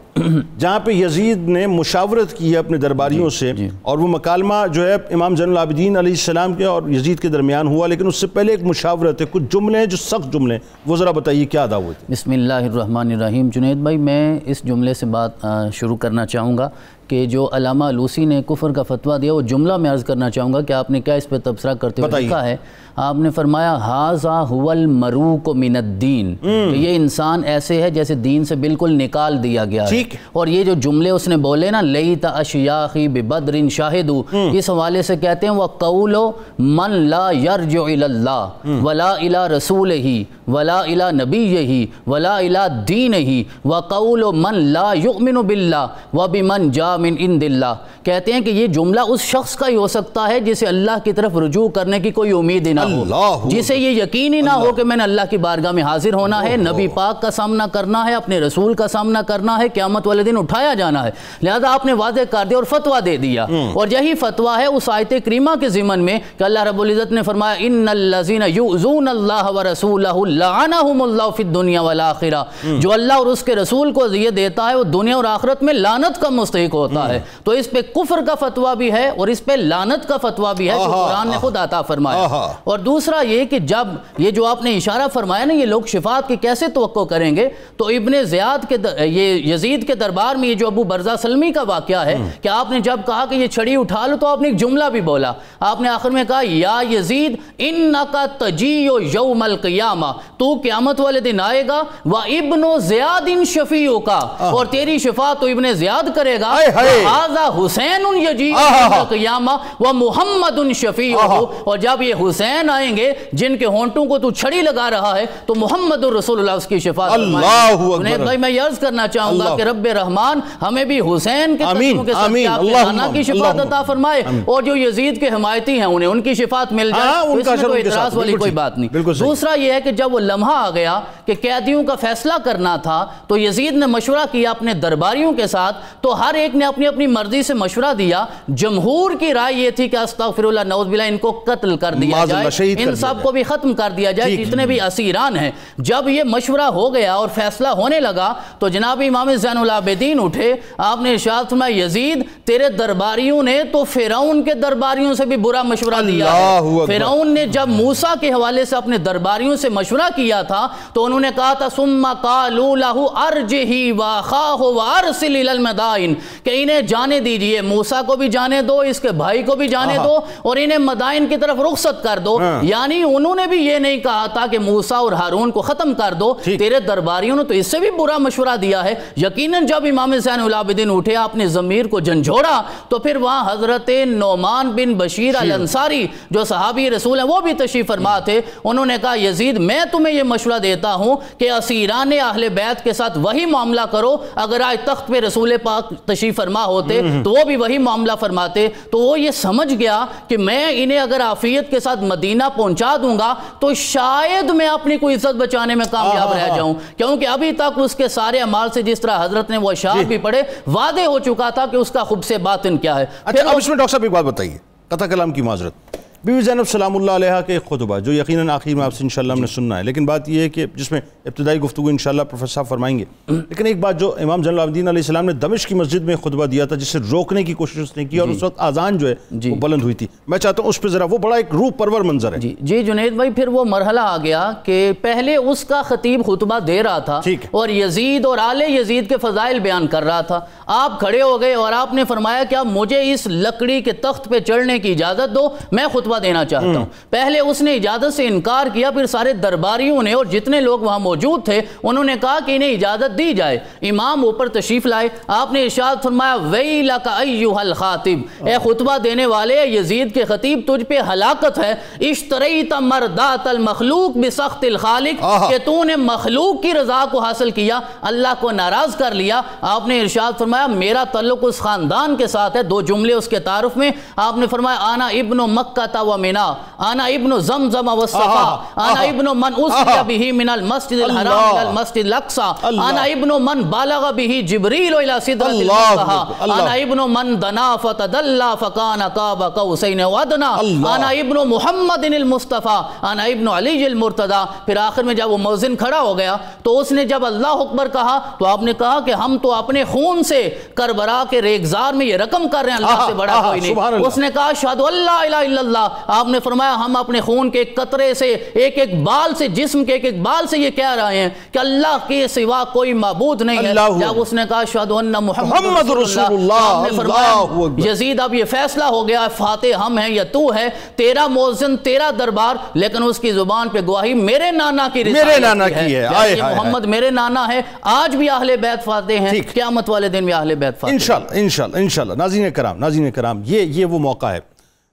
جہاں پہ یزید نے مشاورت کی ہے اپنے درباریوں سے، اور وہ مکالمہ جو ہے امام زین العابدین علیہ السلام کے اور یزید کے درمیان ہوا، لیکن اس سے پہلے ایک مشاورت ہے، کچھ جملے ہیں جو سخت جملے ہیں، وہ ذرا بتائیے کیا ادا ہوئے تھے. بسم اللہ الرحمن الرحیم. جنید بھائی میں اس جملے سے بات شروع کرنا چاہوں گا کہ جو علامہ آلوسی نے کفر کا فتویٰ دیا، وہ جملہ میں عرض کرنا چاہوں گا کہ آپ نے کیا اس پہ تبصرہ کرتے ہوئے لکھا ہے. آپ نے فرمایا ھذا ھو المروق من الدین، کہ یہ انسان ایسے ہے جیسے دین سے بالکل نکال دیا گیا ہے. ٹھیک. اور یہ جو جملے اس نے بولے نا لیت اشیاخی ببدر شاہدو، اس حوالے سے کہتے ہیں وَقَوْلُ مَنْ لَا يَرْجُعُ إِلَى اللَّهِ وَلَا إِلَى رَسُولِهِ وَلَا إِلَى نَبِيِّهِ وَلَا إِلَى دِينِهِ وَقَوْلُ مَنْ لَا يُؤْمِنُ بِاللَّهِ وَبِمَنْ جَاءَ مِنْ عِنْدِ اللَّهِ، کہتے ہیں کہ یہ جملہ اس شخص کا ہی ہو سکتا ہے جسے اللہ کی طرف رجوع کرنے کی کوئی امید ہی نہ ہو، جسے یہ یقین ہی نہ ہو کہ میں نے اللہ کی بارگاہ میں حاضر ہونا ہے، نبی پاک کا سامنا کرنا ہے، اپنے رسول کا سامنا کرنا ہے، قیامت والے دن اٹھایا جانا ہے. لہذا آپ نے واضح کر دیا اور فتویٰ دے دیا، اور یہی فتویٰ ہے اس آیت کریمہ کے ضمن میں کہ اللہ رب العزت نے فرمایا ان الذین یؤذون اللہ ورسولہ لعنہم اللہ فی الدنیا والآخرہ، جو اللہ اور اس کے رسول کو اذیت دیتا ہے وہ دنیا اور آخرت میں لعنت کا مستحق ہوتا ہے. تو اس پہ کفر کا فتویٰ بھی ہے اور اس پہ لعنت کا فتویٰ بھی ہے جو قرآن نے خود عطا فرمایا. اور دوسرا یہ کہ جب یہ جو آپ نے اشارہ فرمایا نا یہ لوگ شفاعت کی کیسے توقع کریں گے، تو ابن زیاد کے یہ یزید کے دربار میں یہ جو ابو برزہ سلمی کا واقعہ ہے کہ آپ نے جب کہا کہ یہ چھڑی اٹھا لو تو آپ نے ایک جملہ بھی بولا، آپ نے آخر میں کہا یا یزید انکا تجیو یوم القیامہ، تو قیامت والے دن آئے گا، وابن زیاد شفیعو کا، اور تیری شفاعت تو ابن زیاد کرے گا، وہذا حسین یجیو یوم القیامہ ومحمد شفیعو، اور جب یہ حسین آئیں گے جن کے ہونٹوں کو تو چھڑی لگا رہا ہے تو محمد رسول اللہ اس کی شفاعت فرمائیں. بھائی میں یہ عرض کرنا چاہوں گا کہ رب رحمان ہمیں بھی حسین کے قدموں کے صدقہ کی شفاعت عطا فرمائے، اور جو یزید کے حمایتی ہیں انہیں ان کی شفاعت مل جائے، اس میں کوئی اعتراض والی کوئی بات نہیں. دوسرا یہ ہے کہ جب وہ لمحہ آ گیا کہ قیدیوں کا فیصلہ کرنا تھا تو یزید نے مشورہ کیا اپنے درباریوں کے ساتھ، تو ہر ایک نے اپنی اپنی مرضی سے مشورہ دیا. جمہور کی رائے یہ تھی کہ استغفر اللہ نعوذ باللہ ان کو قتل کر دیا جائے، ان سب کو بھی ختم کر دیا جائے جتنے بھی اسیران ہیں. جب یہ مشورہ ہو گیا اور فیصلہ ہونے لگا تو جناب امام زین العابدین اٹھے، آپ نے ارشاد فرمایا یزید تیرے درباریوں نے تو فرعون کے درباریوں سے بھی برا مشورہ دیا ہے. فرعون نے جب موسیٰ کے حوالے سے اپنے درباریوں سے مشورہ کیا تھا تو انہوں نے کہا تھا ثم قالوا له ارجه واخاه وارسل الى المدائن، کہ انہیں جانے دیجئے، موسیٰ کو بھی جانے دو، اس کے بھائی کو بھی جانے دو، اور انہیں مدائن کی طرف رخصت کر دو. یعنی انہوں نے بھی یہ نہیں کہا تھا کہ موسیٰ اور ہارون کو ختم کر دو، تیرے درباریوں نے تو اس سے بھی برا مشورہ دیا ہے. یقیناً جب امام زین العابدین اٹھے آپ نے ضمیر کو جھنجھوڑا تو پھر وہاں حضرت نعمان بن بشیر الانصاری جو صحابی رسول ہیں وہ بھی تشریف فرما تھے. انہوں نے کہا یزید میں تمہیں یہ مشورہ دیتا ہوں کہ اسیران اہل بیت کے ساتھ وہی معاملہ کرو، اگر آج تخت پہ رسول پاک تشریف فرما ہوتے تو وہ بھی وہی معاملہ فرماتے. تو وہ یہ سمجھ گیا کہ میں انہیں اگر عافیت کے ساتھ مدینہ پہنچا دوں گا تو شاید میں اپنی کوئی عزت بچانے میں کامیاب رہ جاؤں، کیونکہ ابھی تک اس کے سارے اعمال سے جس طرح حضرت نے وہ اشعار بھی پڑھے واضح ہو چکا تھا کہ اس کا خبث باطن کیا ہے. اچھا اب اس میں ڈاکٹر صاحب ایک بات بتائیے، قطع کلام کی معذرت، بی بی زینب سلام اللہ علیہ کے خطبہ جو یقیناً آخر میں آپ سے انشاءاللہ ہم نے سننا ہے، لیکن بات یہ ہے کہ جس میں ابتدائی گفتگو انشاءاللہ پروفیسر صاحب فرمائیں گے، لیکن ایک بات جو امام زین العابدین علیہ السلام نے دمشق کی مسجد میں خطبہ دیا تھا جسے روکنے کی کوشش اس نے کی اور اس وقت آذان جو ہے وہ بلند ہوئی تھی، میں چاہتا ہوں اس پہ ذرا، وہ بڑا ایک روح پرور منظر ہے. جی جنید بھائی پھر وہ مرحلہ آ گیا کہ پہلے اس کا خطیب خطبہ دے رہا تھا اور یزید اور آل یزید کے فضائل بیان کر رہا تھا. آپ کھڑے ہو گئے اور آپ نے فرمایا کہ اب مجھے اس لکڑی کے تخت پہ چڑھنے کی اجازت دو، میں خطبہ دینا چاہتا ہوں. پہلے اس نے اجازت سے انکار کیا، پھر سارے درباریوں نے اور جتنے لوگ وہاں موجود تھے انہوں نے کہا کہ انہیں اجازت دی جائے. امام اوپر تشریف لائے، آپ نے ارشاد فرمایا ویلک ایھا الخاطب، اے خطبہ دینے والے یزید کے خطیب تجھ پہ ہلاکت ہے، اشتریت مردات المخلوق بسخط الخالق، کہ تو نے مخلوق کی رضا کو حاصل کیا، اللہ کو ناراض کر لیا. آپ نے ارشاد فرمایا میرا تعلق اس خاندان کے ساتھ ہے. دو جملے اس کے تعارف میں آپ نے فرمایا انا ابن مکہ و منا، انا ابن زمزم والصفا، انا ابن من اسری به من المسجد الحرام الى المسجد الاقصى، انا ابن من بالغ به جبریل الى سدرۃ المنتہى، انا ابن من دنا فتدلى فكان قاب قوسین وادنى، انا ابن محمد المصطفى، انا ابن علی المرتضی. پھر آخر میں جب وہ مؤذن کھڑا ہو گیا تو اس نے جب اللہ اکبر کہا تو آپ نے کہا کہ ہم تو اپنے خون سے سے کربلا کے ریگزار میں یہ رقم کر رہے ہیں اللہ سے بڑا کوئی نہیں. اس نے کہا اشہدو اللہ الہ الا اللہ. آپ نے فرمایا ہم اپنے خون کے ایک قطرے سے ایک ایک بال سے جسم کے ایک ایک بال سے یہ کہہ رہے ہیں کہ اللہ کے سوا کوئی معبود نہیں ہے. جب اس نے کہا اشہدو ان محمد رسول اللہ, آپ نے فرمایا یزید اب یہ فیصلہ ہو گیا, فاتح ہم ہیں یا تو ہے, تیرا موذن تیرا دربار, لیکن اس کی زبان پہ گواہی میرے نانا کی رسالت کی ہے. یہ محمد میرے نانا ہے. آج بھی اہل بیت فاتح ہیں, قیامت والے دن بھی اہل بیت فاتح. انشاءاللہ. ناظرین کرام, یہ وہ موقع ہے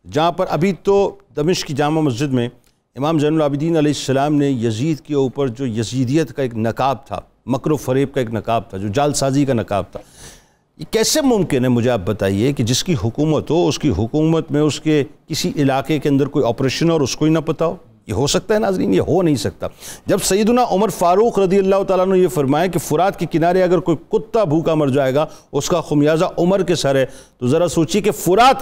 جہاں پر ابھی تو دمشق کی جامع مسجد میں امام زین العابدین علیہ السلام نے یزید کے اوپر جو یزیدیت کا ایک نقاب تھا, مکر و فریب کا ایک نقاب تھا, جو جال سازی کا نقاب تھا, یہ کیسے ممکن ہے مجھے آپ بتائیے کہ جس کی حکومت ہو, اس کی حکومت میں اس کے کسی علاقے کے اندر کوئی آپریشن اور اس کو ہی نہ پتہ ہو؟ یہ ہو سکتا ہے ناظرین؟ یہ ہو نہیں سکتا. جب سیدنا عمر فاروق رضی اللہ تعالیٰ نے یہ فرمایا کہ فرات کے کنارے اگر کوئی کتا بھوکا مر جائے گا اس کا خمیازہ عمر کے سر ہے, تو ذرا سوچیے کہ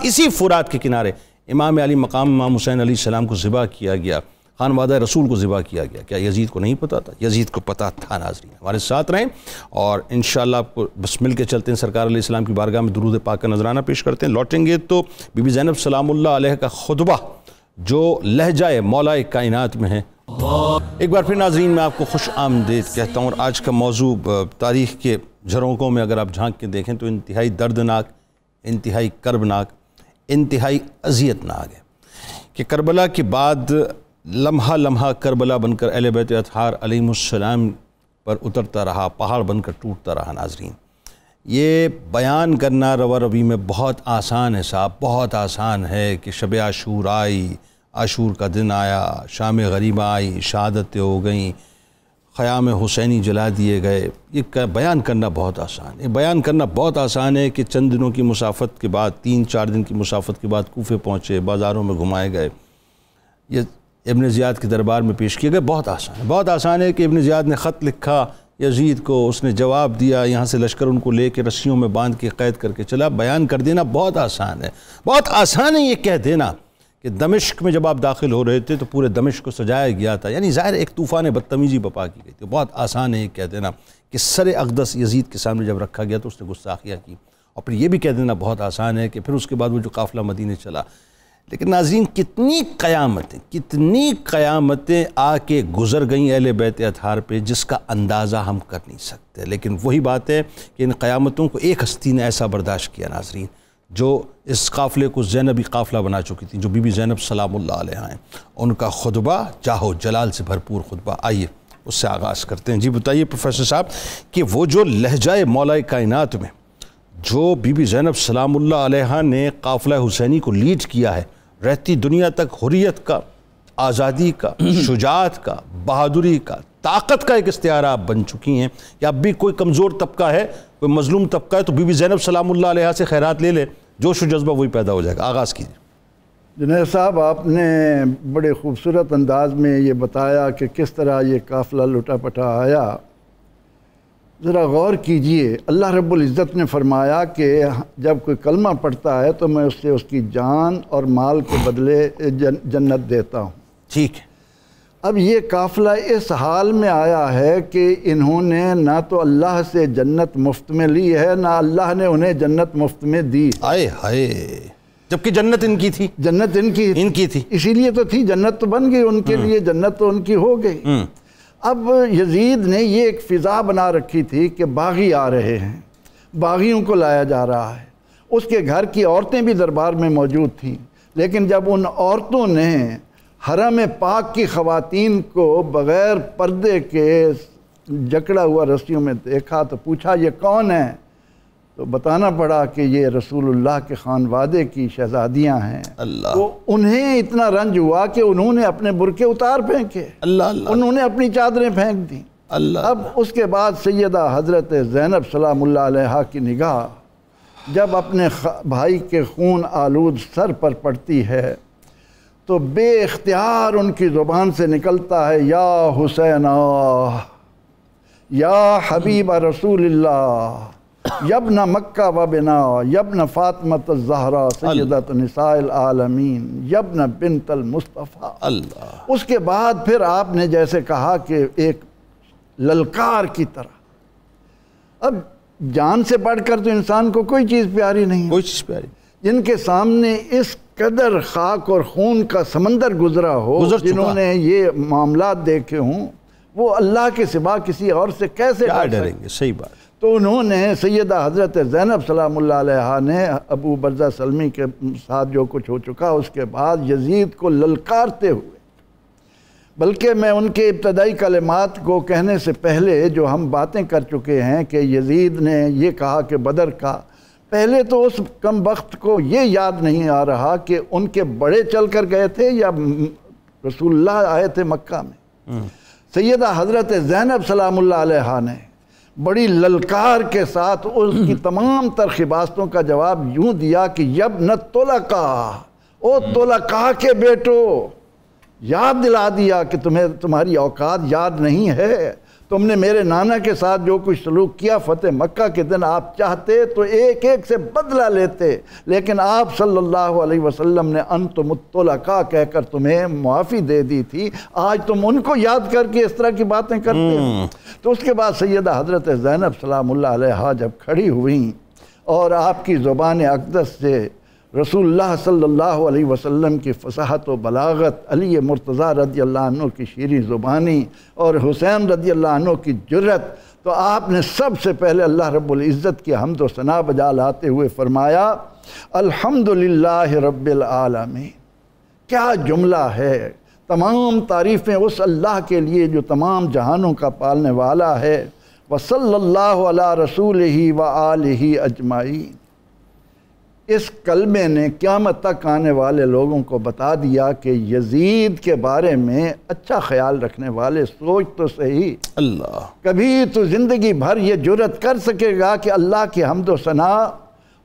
اسی فرات کے کنارے امام علی مقام امام حسین علیہ السلام کو ذبح کیا گیا, خانوادہ رسول کو ذبح کیا گیا. کیا یزید کو نہیں پتا تھا؟ یزید کو پتا تھا. ناظرین ہمارے ساتھ رہیں اور انشاءاللہ آپ کو بس مل کے چلتے ہیں, سرکار علیہ السلام کی بارگاہ میں درود پاک کا نذرانہ پیش کرتے ہیں. لوٹیں گے تو بی بی زینب سلام اللہ علیہ کا خطبہ جو لہجہ مولا کائنات میں ہے. ایک بار پھر ناظرین میں آپ کو خوش آمدید کہتا ہوں, اور آج کا موضوع تاریخ کے جھروکوں میں اگر آپ جھانک کے دیکھیں تو انتہائی دردناک, انتہائی کربناک, انتہائی اذیتناک ہے کہ کربلا کے بعد لمحہ لمحہ کربلا بن کر اہل بیت اطہار علیہم السلام پر اترتا رہا, پہاڑ بن کر ٹوٹتا رہا. ناظرین یہ بیان کرنا روا روی میں بہت آسان ہے صاحب, بہت آسان ہے کہ شب عاشور آئی, عاشور کا دن آیا, شام غریبہ آئی, شہادتیں ہو گئیں, خیام حسینی جلا دیے گئے. یہ بیان کرنا بہت آسان ہے. بیان کرنا بہت آسان ہے کہ چند دنوں کی مسافت کے بعد, 3-4 دن کی مسافت کے بعد کوفے پہنچے, بازاروں میں گھمائے گئے, یہ ابن زیاد کے دربار میں پیش کیے گئے. بہت آسان ہے. بہت آسان ہے کہ ابن زیاد نے خط لکھا یزید کو, اس نے جواب دیا, یہاں سے لشکر ان کو لے کے رسیوں میں باندھ کے قید کر کے چلا. بیان کر دینا بہت آسان ہے. بہت آسان ہے یہ کہہ دینا کہ دمشق میں جب آپ داخل ہو رہے تھے تو پورے دمشق کو سجایا گیا تھا, یعنی ظاہر ایک طوفان بدتمیزی بپا کی گئی تھی. بہت آسان ہے یہ کہہ دینا کہ سر اقدس یزید کے سامنے جب رکھا گیا تو اس نے گستاخیاں کی. اور پھر یہ بھی کہہ دینا بہت آسان ہے کہ پھر اس کے بعد وہ جو قافلہ مدینے چلا. لیکن ناظرین کتنی قیامتیں آ کے گزر گئیں اہل بیت اطہار پہ جس کا اندازہ ہم کر نہیں سکتے. لیکن وہی بات ہے کہ ان قیامتوں کو ایک ہستی نے ایسا برداشت کیا ناظرین, جو اس قافلے کو زینبی قافلہ بنا چکی تھی, جو بی بی زینب سلام اللہ علیہ ہیں. ان کا خطبہ جاہ و جلال سے بھرپور خطبہ, آئیے اس سے آغاز کرتے ہیں. جی بتائیے پروفیسر صاحب کہ وہ جو لہجہ مولا کائنات میں جو بی بی زینب سلام اللہ علیہ نے قافلہ حسینی کو لیڈ کیا ہے, رہتی دنیا تک حریت کا, آزادی کا, شجاعت کا, بہادری کا, طاقت کا ایک استعارہ آپ بن چکی ہیں. یا اب بھی کوئی کمزور طبقہ ہے, کوئی مظلوم طبقہ ہے تو بی بی زینب سلام اللہ علیہ سے خیرات لے لے, جوش و جذبہ وہی پیدا ہو جائے گا. آغاز کیجیے. جنید صاحب آپ نے بڑے خوبصورت انداز میں یہ بتایا کہ کس طرح یہ قافلہ لٹا پٹا آیا. ذرا غور کیجئے, اللہ رب العزت نے فرمایا کہ جب کوئی کلمہ پڑھتا ہے تو میں اس سے اس کی جان اور مال کے بدلے جنت دیتا ہوں. ٹھیک ہے. اب یہ قافلہ اس حال میں آیا ہے کہ انہوں نے نہ تو اللہ سے جنت مفت میں لی ہے, نہ اللہ نے انہیں جنت مفت میں دی. آئے ہائے, جبکہ جنت ان کی تھی. جنت ان کی تھی, اسی لیے تو تھی. جنت تو بن گئی ان کے لیے, جنت تو ان کی ہو گئی. اب یزید نے یہ ایک فضا بنا رکھی تھی کہ باغی آ رہے ہیں, باغیوں کو لایا جا رہا ہے. اس کے گھر کی عورتیں بھی دربار میں موجود تھیں, لیکن جب ان عورتوں نے حرم پاک کی خواتین کو بغیر پردے کے جکڑا ہوا رسیوں میں دیکھا تو پوچھا یہ کون ہیں, تو بتانا پڑا کہ یہ رسول اللہ کے خانوادے کی شہزادیاں ہیں. تو انہیں اتنا رنج ہوا کہ انہوں نے اپنے برقعے اتار پھینکے, انہوں نے اپنی چادریں پھینک دیں. اب اس کے بعد سیدہ حضرت زینب سلام اللہ علیہ کی نگاہ جب اپنے بھائی کے خون آلود سر پر پڑتی ہے تو بے اختیار ان کی زبان سے نکلتا ہے یا حسینہ, یا حبیب رسول اللہ, یبن مکہ و بنا, یبن فاطمۃ الزہرا سیدۃ نساء العالمین, یبن بنت المصطفیٰ. اس کے بعد پھر آپ نے جیسے کہا کہ ایک للکار کی طرح. اب جان سے بڑھ کر تو انسان کو کوئی چیز پیاری نہیں، کوئی چیز پیاری، جن کے سامنے اس قدر خاک اور خون کا سمندر گزرا ہو، جنہوں نے یہ معاملات دیکھے ہوں، وہ اللہ کے سوا کسی اور سے کیسے ڈریں گے؟ صحیح بات۔ تو انہوں نے سیدہ حضرت زینب سلام اللہ علیہا نے ابو برزہ سلمی کے ساتھ جو کچھ ہو چکا اس کے بعد یزید کو للکارتے ہوئے، بلکہ میں ان کے ابتدائی کلمات کو کہنے سے پہلے جو ہم باتیں کر چکے ہیں کہ یزید نے یہ کہا کہ بدر کا، پہلے تو اس کم وقت کو یہ یاد نہیں آ رہا کہ ان کے بڑے چل کر گئے تھے یا رسول اللہ آئے تھے مکہ میں۔ سیدہ حضرت زینب سلام اللہ علیہا نے بڑی للکار کے ساتھ اس کی تمام ترخیباستوں کا جواب یوں دیا کہ یبنت طلقا، او طلقا کے بیٹو، یاد دلا دیا کہ تمہاری اوقات یاد نہیں ہے، تم نے میرے نانا کے ساتھ جو کچھ سلوک کیا فتح مکہ کے دن آپ چاہتے تو ایک ایک سے بدلہ لیتے، لیکن آپ صلی اللہ علیہ وسلم نے انتم الطلقاء کہہ کر تمہیں معافی دے دی تھی، آج تم ان کو یاد کر کے اس طرح کی باتیں کرتے ہو۔ تو اس کے بعد سیدہ حضرت زینب سلام اللہ علیہا جب کھڑی ہوئیں اور آپ کی زبان اقدس سے رسول اللہ صلی اللہ علیہ وسلم کی فصاحت و بلاغت، علی مرتضیٰ رضی اللہ عنہ کی شیریں زبانی اور حسین رضی اللہ عنہ کی جرت، تو آپ نے سب سے پہلے اللہ رب العزت کی حمد و ثنا بجا لاتے ہوئے فرمایا الحمدللہ رب العالمین۔ کیا جملہ ہے! تمام تعریفیں اس اللہ کے لیے جو تمام جہانوں کا پالنے والا ہے۔ وصلی اللہ علی رسولہ وآلہ اجمعین۔ اس کلمے نے قیامت تک آنے والے لوگوں کو بتا دیا کہ یزید کے بارے میں اچھا خیال رکھنے والے سوچ تو صحیح، اللہ کبھی تو زندگی بھر یہ جرت کر سکے گا کہ اللہ کی حمد و ثنا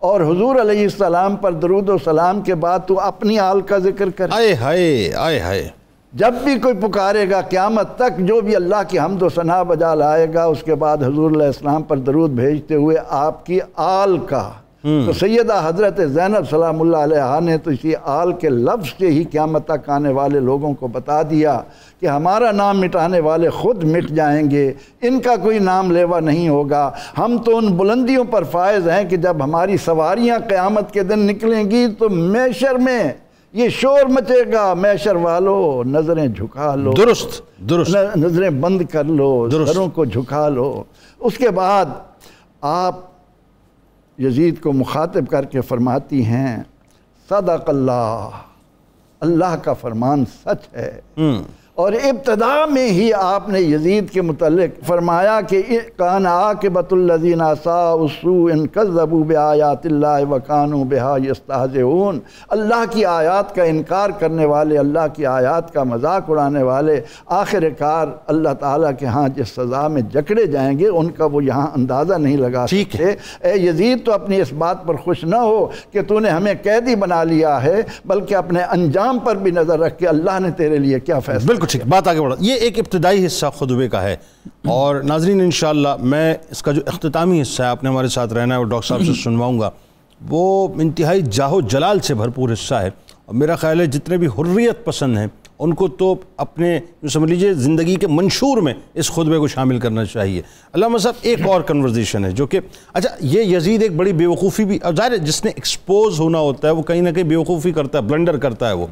اور حضور علیہ السلام پر درود و سلام کے بعد تو اپنی حال کا ذکر کرے؟ آئے ہائے آئے ہائے۔ جب بھی کوئی پکارے گا قیامت تک جو بھی اللہ کی حمد و ثنا بجا لائے گا، اس کے بعد حضور علیہ السلام پر درود بھیجتے ہوئے آپ کی آل کا، تو سیدہ حضرت زینب سلام اللہ علیہا نے تو اسی آل کے لفظ سے ہی قیامت تک آنے والے لوگوں کو بتا دیا کہ ہمارا نام مٹانے والے خود مٹ جائیں گے، ان کا کوئی نام لیوا نہیں ہوگا، ہم تو ان بلندیوں پر فائز ہیں کہ جب ہماری سواریاں قیامت کے دن نکلیں گی تو محشر میں یہ شور مچے گا، محشر والو نظریں جھکا لو، درست درست، نظریں بند کر لو، سروں کو جھکا لو۔ اس کے بعد آپ یزید کو مخاطب کر کے فرماتی ہیں صدق اللہ، اللہ کا فرمان سچ ہے۔ اور ابتدا میں ہی آپ نے یزید کے متعلق فرمایا کہ کان عاقبۃ الذین اساءوا السوء ان کذبوا بآیات اللہ وکانوا بہا یستہزئون۔ اللہ کی آیات کا انکار کرنے والے، اللہ کی آیات کا مذاق اڑانے والے آخر کار اللہ تعالیٰ کے ہاں جس سزا میں جکڑے جائیں گے ان کا وہ یہاں اندازہ نہیں لگا سکتے۔ اے یزید تو اپنی اس بات پر خوش نہ ہو کہ تو نے ہمیں قیدی بنا لیا ہے، بلکہ اپنے انجام پر بھی نظر رکھ کے اللہ نے تیرے لیے کیا فیصلہ۔ بالکل ٹھیک، بات آگے بڑھا۔ یہ ایک ابتدائی حصہ خطبے کا ہے، اور ناظرین انشاءاللہ میں اس کا جو اختتامی حصہ ہے آپ نے ہمارے ساتھ رہنا ہے اور ڈاکٹر صاحب سے سنواؤں گا، وہ انتہائی جاہ و جلال سے بھرپور حصہ ہے، اور میرا خیال ہے جتنے بھی حریت پسند ہیں ان کو تو اپنے سمجھ لیجئے زندگی کے منشور میں اس خطبے کو شامل کرنا چاہیے۔ علامہ صاحب ایک اور کنورزیشن ہے جو کہ اچھا یہ یزید ایک بڑی بیوقوفی بھی، اور ظاہر ہے جس نے ایکسپوز ہونا ہوتا ہے وہ کہیں نہ کہیں بیوقوفی کرتا ہے، بلنڈر کرتا ہے۔ وہ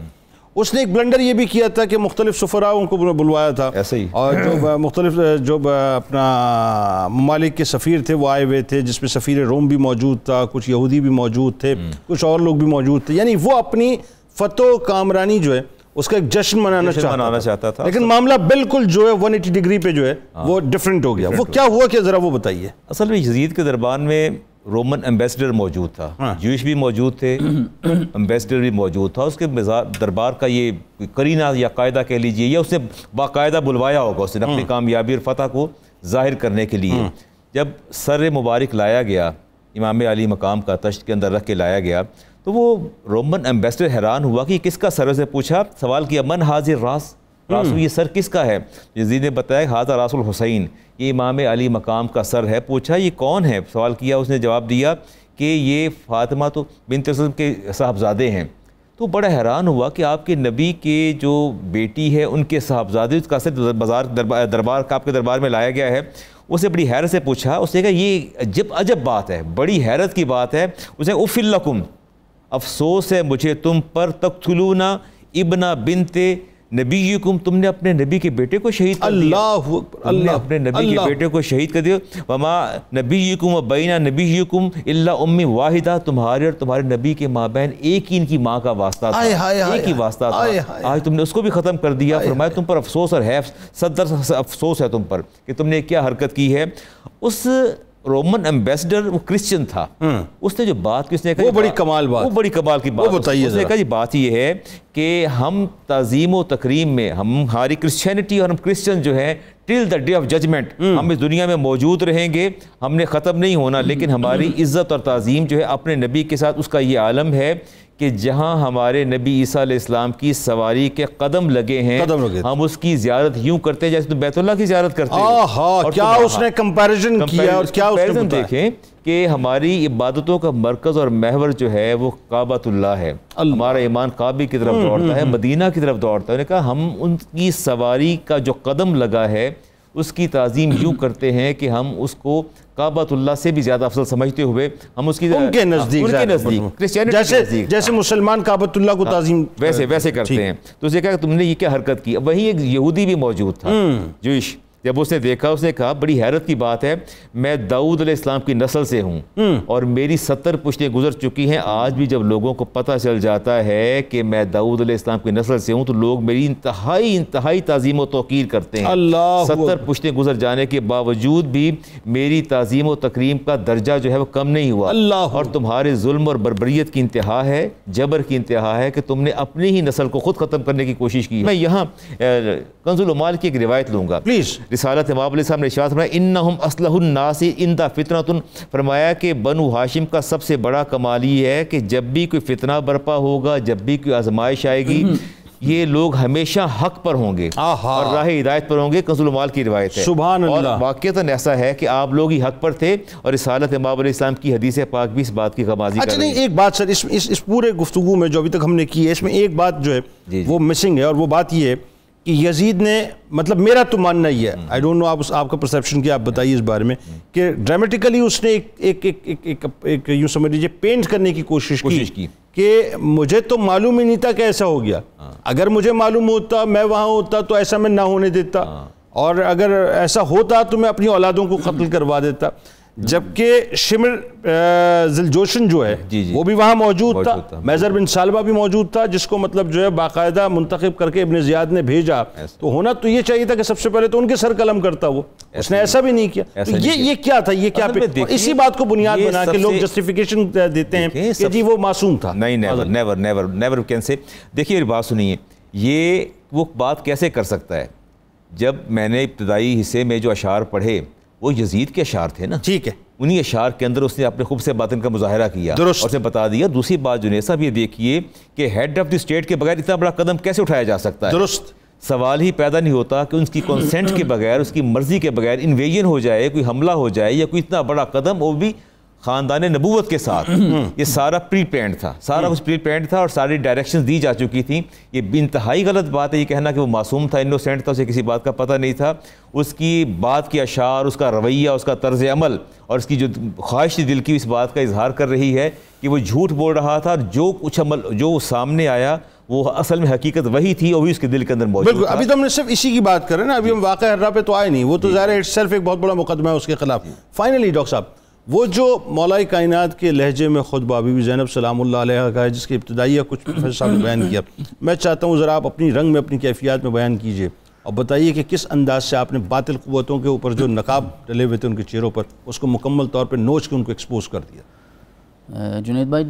اس نے ایک بلنڈر یہ بھی کیا تھا کہ مختلف سفراؤں کو بلوایا تھا، ایسے ہی، اور جو مختلف جو اپنا ممالک کے سفیر تھے وہ آئے ہوئے تھے، جس میں سفیر روم بھی موجود تھا، کچھ یہودی بھی موجود تھے، کچھ اور لوگ بھی موجود تھے، یعنی وہ اپنی فتح و کامرانی جو ہے اس کا ایک جشن منانا چاہتا تھا، لیکن معاملہ بالکل جو ہے 180 ڈگری پہ جو ہے وہ ڈیفرنٹ ہو گیا۔ وہ کیا ہوا کہ ذرا وہ بتائیے۔ اصل میں یزید کے دربار میں رومن ایمبیسڈر موجود تھا، جوئش بھی موجود تھے، ایمبیسڈر بھی موجود تھا۔ اس کے دربار کا یہ کرینہ یا قاعدہ کہہ لیجئے، یا اس نے باقاعدہ بلوایا ہوگا اس نے اپنی کامیابی اور فتح کو ظاہر کرنے کے لیے۔ جب سر مبارک لایا گیا امام علی مقام کا، تشت کے اندر رکھ کے لایا گیا، تو وہ رومن ایمبیسڈر حیران ہوا کہ کس کا سر؟ سے پوچھا، سوال کیا من حاضر راس، یہ سر کس کا ہے؟ یزید نے بتایا حاضر راس الحسین، یہ امام علی مقام کا سر ہے۔ پوچھا یہ کون ہے؟ سوال کیا، اس نے جواب دیا کہ یہ فاطمہ تو بنت اسد کے صاحبزادے ہیں۔ تو بڑا حیران ہوا کہ آپ کے نبی کے جو بیٹی ہے ان کے صاحبزادے، اس کا سر دربار کا آپ کے دربار میں لایا گیا ہے۔ اسے بڑی حیرت سے پوچھا، اس نے کہا یہ عجب بات ہے، بڑی حیرت کی بات ہے. اس نے اف لکم، افسوس ہے مجھے تم پر، تقتلون ابن بنت نبیکم، تم نے اپنے نبی کے بیٹے کو شہید کر دیا. تم نے اپنے نبی کے بیٹے کو شہید کر دیا. وما نبیکم و بین نبیکم الا ام واحدہ، تمہارے اور تمہارے نبی کے مابین ایک ہی ان کی ماں کا واسطہ تھا، ایک ہی واسطہ تھا. آج تم نے اس کو بھی ختم کر دیا. فرمایا تم پر افسوس اور حیف، صدر افسوس ہے تم پر کہ تم نے کیا حرکت کی ہے. اس رومن ایمبیسڈر وہ کرسچن تھا، اس نے جو بات کی، اس نے کہا وہ بڑی کمال بات، وہ بڑی کمال کی بات. اس نے کہا یہ بات یہ ہے کہ ہم تعظیم و تکریم میں، ہماری کرسچینٹی اور ہم کرسچن جو ہیں ٹل دا ڈے آف ججمنٹ، ہم اس دنیا میں موجود رہیں گے، ہم نے ختم نہیں ہونا، لیکن ہماری عزت اور تعظیم جو ہے اپنے نبی کے ساتھ، اس کا یہ عالم ہے کہ جہاں ہمارے نبی عیسیٰ علیہ السلام کی سواری کے قدم لگے ہیں، ہم اس کی زیارت یوں کرتے ہیں جیسے تم بیت اللہ کی زیارت کرتے ہیں. کیا اس نے کمپیریزن کیا اور کیا اس نے دیکھیں کہ ہماری عبادتوں کا مرکز اور محور جو ہے وہ کعبۃ اللہ ہے. ہمارا ایمان کعبے کی طرف دوڑتا ہے، مدینہ کی طرف دوڑتا ہے. انہوں نے کہا ہم ان کی سواری کا جو قدم لگا ہے اس کی تعظیم یوں کرتے ہیں کہ ہم اس کو کعبۃ اللہ سے بھی زیادہ افضل سمجھتے ہوئے ہم اس کی ان کے نزدیک جیسے مسلمان کعبۃ اللہ کو تعظیم ویسے کرتے ہیں. تو اسے کہا کہ تم نے یہ کیا حرکت کی. وہیں ایک یہودی بھی موجود تھا جوئش، جب اس نے دیکھا اس نے کہا بڑی حیرت کی بات ہے، میں داؤد علیہ السلام کی نسل سے ہوں اور میری 70 پشتیں گزر چکی ہیں. آج بھی جب لوگوں کو پتہ چل جاتا ہے کہ میں داؤد علیہ السلام کی نسل سے ہوں تو لوگ میری انتہائی تعظیم و توقیر کرتے ہیں. 70 پشتیں گزر جانے کے باوجود بھی میری تعظیم و تکریم کا درجہ جو ہے وہ کم نہیں ہوا. اور تمہارے ظلم اور بربریت کی انتہا ہے، جبر کی انتہا ہے کہ تم نے اپنی ہی نسل کو خود ختم کرنے کی کوشش کی. میں یہاں کنز العمال کی ایک روایت لوں گا. پلیز. رسالت امام علیہ السلام نے ارشاد فرمایا انہم اصلح الناس عند فتنۃ، فرمایا کہ بنو ہاشم کا سب سے بڑا کمال یہ ہے کہ جب بھی کوئی فتنہ برپا ہوگا، جب بھی کوئی آزمائش آئے گی، یہ لوگ ہمیشہ حق پر ہوں گے اور راہ ہدایت پر ہوں گے. کنز العمال کی روایت ہے. سبحان اللہ. اور واقعتاً ایسا ہے کہ آپ لوگ ہی حق پر تھے اور رسالت امام علیہ السلام کی حدیث پاک بھی اس بات کی غمازی کر رہی ہے. ایک بات سر، اس پورے گفتگو میں جو ابھی تک ہم نے کی ہے، اس میں ایک بات جو ہے وہ مسنگ ہے، اور وہ بات یہ ہے کہ یزید نے، مطلب میرا تو ماننا ہی ہے، آئی ڈونٹ نو آپ کا پرسیپشن کیا، آپ بتائیے اس بارے میں، کہ ڈرامیٹیکلی اس نے ایک یوں سمجھ لیجیے پینٹ کرنے کی کوشش کی کہ مجھے تو معلوم ہی نہیں تھا کہ ایسا ہو گیا. اگر مجھے معلوم ہوتا، میں وہاں ہوتا تو ایسا میں نہ ہونے دیتا، اور اگر ایسا ہوتا تو میں اپنی اولادوں کو قتل کروا دیتا. جبکہ شمر ذوالجوشن جو ہے وہ بھی وہاں موجود تھا، میزر بن سالبہ بھی موجود تھا، جس کو مطلب جو ہے باقاعدہ منتخب کر کے ابن زیاد نے بھیجا. تو ہونا تو یہ چاہیے تھا کہ سب سے پہلے تو ان کے سر قلم کرتا وہ، اس نے ایسا بھی نہیں کیا. یہ کیا تھا، یہ کیا اسی بات کو بنیاد بنا کے لوگ جسٹیفیکیشن دیتے ہیں کہ جی وہ معصوم تھا. نہیں، نیور کین سے. دیکھیے میری بات سنیے، یہ وہ بات کیسے کر سکتا ہے؟ جب میں نے ابتدائی حصے میں جو اشعار پڑھے وہ یزید کے اشعار تھے نا، ٹھیک ہے، انہی اشعار کے اندر اس نے اپنے خوب سے باطن کا مظاہرہ کیا اور اس نے بتا دیا. دوسری بات جنید صاحب یہ دیکھیے کہ ہیڈ آف دی اسٹیٹ کے بغیر اتنا بڑا قدم کیسے اٹھایا جا سکتا ہے؟ درست. سوال ہی پیدا نہیں ہوتا کہ اس کی کنسنٹ کے بغیر، اس کی مرضی کے بغیر انویژن ہو جائے، کوئی حملہ ہو جائے یا کوئی اتنا بڑا قدم، وہ بھی خاندان نبوت کے ساتھ. یہ سارا پری پلانڈ تھا، سارا کچھ پری پلانڈ تھا اور ساری ڈائریکشنز دی جا چکی تھیں. یہ انتہائی غلط بات ہے یہ کہنا کہ وہ معصوم تھا، انوسینٹ تھا، اسے کسی بات کا پتہ نہیں تھا. اس کی بات کے اشعار، اس کا رویہ، اس کا طرز عمل اور اس کی جو خواہش تھی دل کی، اس بات کا اظہار کر رہی ہے کہ وہ جھوٹ بول رہا تھا. جو کچھ عمل جو سامنے آیا وہ اصل میں حقیقت وہی تھی اور وہی اس کے دل کے اندر موجود تھا. ابھی تو ہم نے صرف اسی کی بات کر رہے ہیں نا، ابھی ہم واقعہ ہررا پہ تو آئے نہیں. وہ تو ظاہر ہے سیلف ایک بہت بڑا مقدمہ ہے اس کے خلاف. فائنلی ڈاکٹر صاحب، وہ جو مولا کائنات کے لہجے میں خطبہ بی بی زینب سلام اللہ علیہ کا ہے، جس کے ابتدائیہ کچھ پروفیسر صاحب نے بیان کیا، میں چاہتا ہوں ذرا آپ اپنی رنگ میں، اپنی کیفیات میں بیان کیجئے اور بتائیے کہ کس انداز سے آپ نے باطل قوتوں کے اوپر جو نقاب ڈلے ہوئے تھے ان کے چہروں پر، اس کو مکمل طور پہ نوچ کے ان کو ایکسپوز کر دیا. جنید بھائی،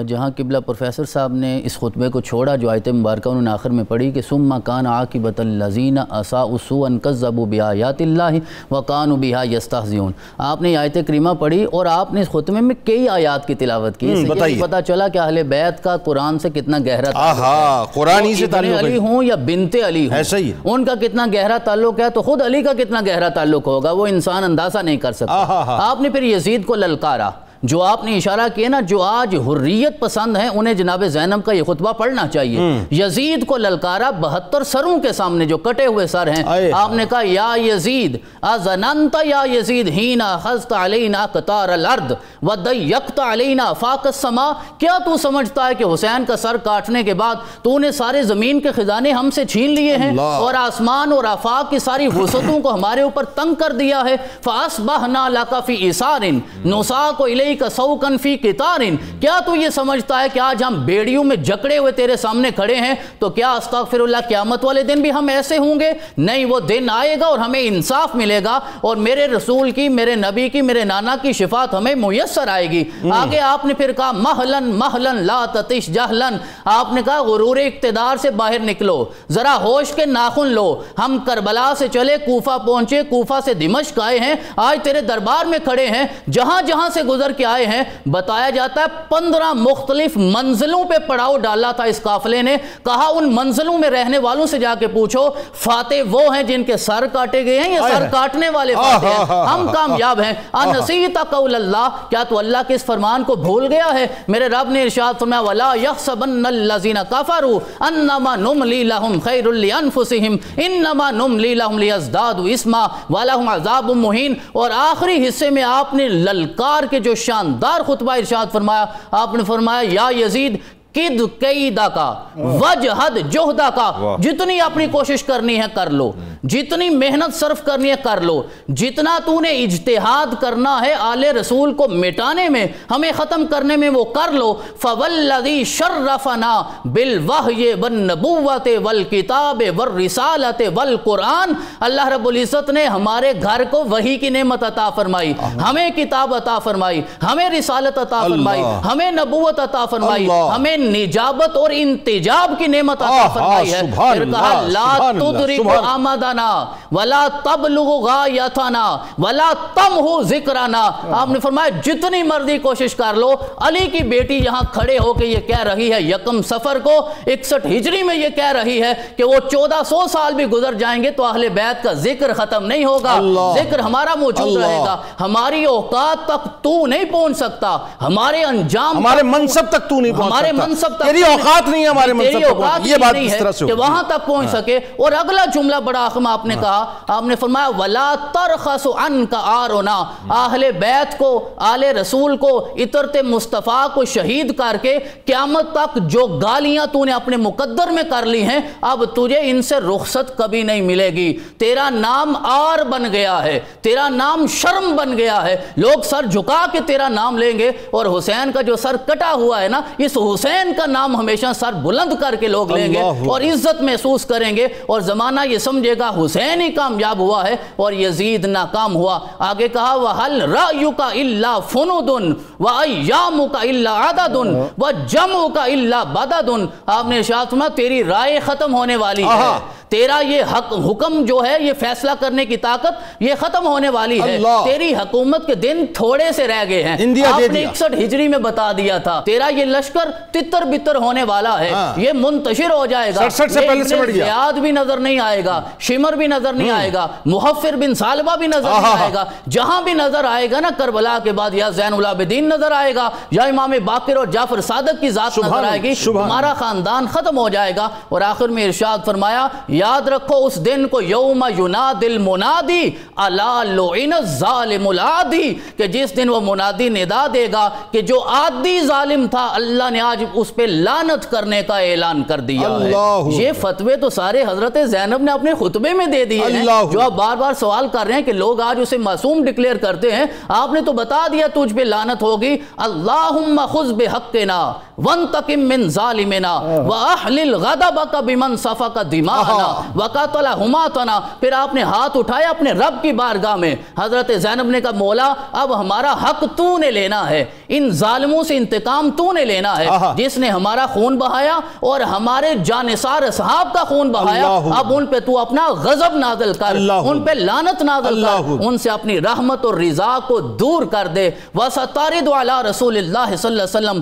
جہاں قبلہ پروفیسر صاحب نے اس خطبے کو چھوڑا، جو آیت مبارکہ انہوں نے آخر میں پڑھی کہ ثم کان عاقبۃ الذین اساءوا سوءا کذبوا بآیات اللہ وکانوا بہا یستہزئون. آپ نے آیت کریمہ پڑھی اور آپ نے اس خطبے میں کئی آیات کی تلاوت کی. اس سے یہ پتہ چلا کہ اہل بیت کا قرآن سے کتنا گہرا تعلق ہے. قرآن ہی سے تعلق ہے، علی ہوں یا بنت علی ہوں، ان کا کتنا گہرا تعلق ہے، تو خود علی کا کتنا گہرا تعلق ہوگا وہ انسان اندازہ نہیں کر سکتا. آپ نے پھر یزید کو للکارا، جو آپ نے اشارہ کیا نا، جو آج حریت پسند ہیں انہیں جناب زینب کا یہ خطبہ پڑھنا چاہیے۔ یزید کو للکارا 72 سروں کے سامنے جو کٹے ہوئے سر ہیں، آپ نے کہا یا یزید ازننت یا یزید ہین اخذت علینا قطار الارض وضیقت علینا آفاق السماء، کیا تو سمجھتا ہے کہ حسین کا سر کاٹنے کے بعد تو نے سارے زمین کے خزانے ہم سے چھین لیے ہیں اور آسمان اور آفاق کی ساری وسعتوں کو ہمارے اوپر تنگ کر دیا ہے؟ فاصبحنا لک فی ایثار نساق الیک سوقا فی قطار، کیا تو یہ سمجھتا ہے کہ آج ہم بیڑیوں میں جکڑے ہوئے تیرے سامنے کھڑے ہیں تو کیا استغفر اللہ قیامت والے دن بھی ہم ایسے ہوں گے؟ نہیں، وہ دن آئے گا اور ہمیں انصاف ملے گا اور میرے رسول کی، میرے نبی کی، میرے نانا کی شفاعت ہمیں میسر آئے گی۔ آگے آپ نے پھر کہا مہلن مہلن لا تتش جہلن، آپ نے کہا غرور اقتدار سے باہر نکلو، ذرا ہوش کے ناخن لو، ہم کربلا سے چلے کوفہ پہنچے، کوفہ سے دمشق آئے ہیں، آج تیرے دربار میں کھڑے ہیں، جہاں جہاں سے گزر کے آئے ہیں بتایا جاتا ہے 15 مختلف منزلوں پہ پڑاؤ ڈالا تھا اس قافلے نے، کہا ان منزلوں میں رہنے والوں سے جا کے پوچھو فاتح وہ ہیں جن کے سر کاٹے گئے ہیں یا سر کاٹنے والے فاتح ہیں؟ ہم کامیاب ہیں۔ انسیت قول اللہ، کیا تو اللہ کے اس فرمان کو بھول گیا ہے؟ میرے رب نے ارشاد فرمایا ولا یحسبن الذین کفروا انما نملی لهم خیر لانفسهم انما نملی لهم لیزدادوا اثما ولهم عذاب مہین۔ اور آخری حصے میں آپ نے للکار کے جو شاندار خطبہ ارشاد فرمایا، آپ نے فرمایا یا یزید قد قیدہ کا وجہد جہدہ کا، جتنی اپنی کوشش کرنی ہے کر لو، جتنی محنت صرف کرنی ہے کر لو، جتنا تو نے اجتہاد کرنا ہے آل رسول کو مٹانے میں، ہمیں ختم کرنے میں وہ کر لو۔ فوالذی شرفنا بالوحی والنبوت والکتاب والرسالت والقرآن، اللہ رب العزت نے ہمارے گھر کو وحی کی نعمت عطا فرمائی، ہمیں کتاب عطا فرمائی، ہمیں رسالت عطا فرمائی، ہمیں نبوت عطا فرمائی، ہمیں نجابت اور انتجاب کی نعمت عطا فرمائی ہے۔ پھر کہا لا تدرک آمدنا ولا تبلغ غایتنا ولا تمحو ذکرنا، آپ نے فرمایا جتنی مرضی کوشش کر لو۔ علی کی بیٹی یہاں کھڑے ہو کے یہ کہہ رہی ہے یکم صفر کو 61 ہجری میں، یہ کہہ رہی ہے کہ وہ 1400 سال بھی گزر جائیں گے تو اہل بیت کا ذکر ختم نہیں ہوگا، ذکر ہمارا موجود رہے گا، ہماری اوقات تک تو نہیں پہنچ سکتا، ہمارے انجام، ہمارے منصب تک تو نہیں پہنچ سکتا، تیری اوقات نہیں ہے ہمارے منصب تک، یہ بات اس طرح سے کہ وہاں تک پہنچ سکے۔ اور اگلا جملہ بڑا اہم آپ نے کہا، آپ نے فرمایا وَلَا تَرْخَسُ عَنْكَ آرُنَا، اہل بیت کو، آل رسول کو، عطرت مصطفیٰ کو شہید کر کے قیامت تک جو گالیاں تو نے اپنے مقدر میں کر لی ہیں اب تجھے ان سے رخصت کبھی نہیں ملے گی۔ تیرا نام آر بن گیا ہے، تیرا نام شرم بن گیا ہے، لوگ سر جھکا کے تیرا نام لیں گے، اور حسین کا جو سر کٹا ہوا ہے نا، اس حسین کا نام ہمیشہ سر بلند کر کے لوگ لیں گے اور عزت محسوس کریں گے، اور زمانہ یہ سمجھے گا حسین ہی کامیاب ہوا ہے اور یزید ناکام ہوا۔ آگے کہا وَهَلْ رَأْيُكَ إِلَّا فُنُودٌ وَأَيَّامُكَ إِلَّا عَدَدٌ وَجَمْعُكَ إِلَّا بَدَدٌ، آپ نے ارشاد فرمایا تیری رائے ختم ہونے والی ہے، تیرا یہ حکم جو ہے، یہ فیصلہ کرنے کی طاقت یہ ختم ہونے والی ہے، تیری حکومت کے دن تھوڑے سے رہ گئے ہیں۔ آپ نے 61 ہجری میں بتا دیا تھا تیرا یہ لشکر تتر بتر ہونے والا ہے، یہ منتشر ہو جائے گا، زیاد بھی نظر نہیں آئے گا، شمر بھی نظر نہیں آئے گا، محفر بن سالبہ بھی نظر نہیں آئے گا، جہاں بھی نظر آئے گا نا کربلا کے بعد یا زین العابدین نظر آئے گا یا امام باقر اور جعفر صادق کی ذات نظر آئے گی، ہمارا خاندان ختم ہو جائے گا۔ اور آخر میں ارشاد فرمایا یاد رکھو اس دن کو یوم ینادی المنادی الا لعن الظالم العادی، کہ جس دن وہ منادی ندا دے گا کہ جو عادی ظالم تھا اللہ نے آج اس پہ لعنت کرنے کا اعلان کر دیا ہے۔ یہ فتوے تو سارے حضرت زینب نے اپنے خطبے میں دے دیے ہیں، جو آپ بار بار سوال کر رہے ہیں کہ لوگ آج اسے معصوم ڈکلیئر کرتے ہیں، آپ نے تو بتا دیا تجھ پہ لعنت ہوگی۔ اللہم خذ بحقنا وانتقم من ظالمنا واحلل غضبک بمن سفک دماءنا وقتل حماتنا۔ پھر آپ نے ہاتھ اٹھایا اپنے رب کی بارگاہ میں، حضرت زینب نے کہا مولا اب ہمارا حق تو نے لینا ہے، ان ظالموں سے انتقام تو نے لینا ہے، جس نے ہمارا خون بہایا اور ہمارے جانثار اصحاب کا خون بہایا، اب ان پہ تو اپنا غضب نازل کر، ان پہ لعنت نازل کر، ان سے اپنی رحمت اور رضا کو دور کر دے۔ وَسَتَارِدُ عَلَى رسول اللہ صلی اللہ علیہ وسلم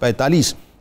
45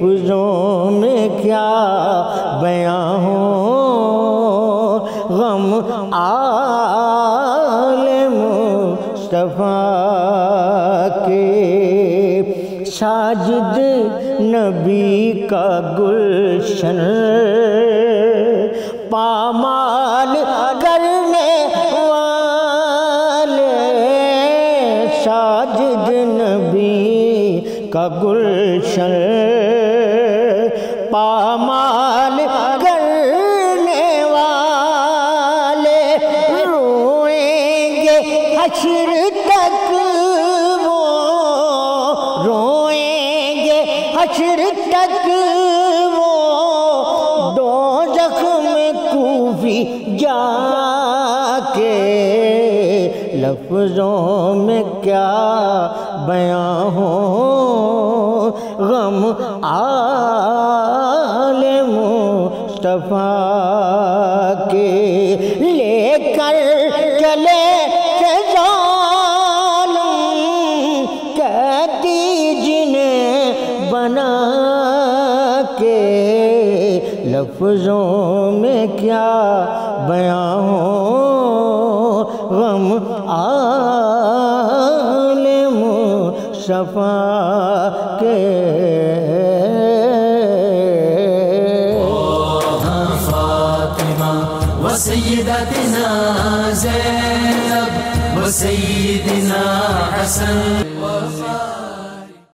لفظوں میں کیا بیاں ہو غم آل مصطفیٰ کے ساجد نبی کا گلشن پامال کرنے والے ساجد نبی کا گلشن پامال کرنے والے روئیں گے حشر تک وہ روئیں گے حشر تک وہ دوزخ میں کوفی جا کے لفظوں میں کیا بیاں ہو غم آل مصطفیٰ کے لے کر چلے تھے ظالم قیدی جنہیں بنا کے لفظوں میں کیا بیاں ہو غم آل مصطفیٰ کے فاطمہ وسیدتنا زینب وسیدنا حسن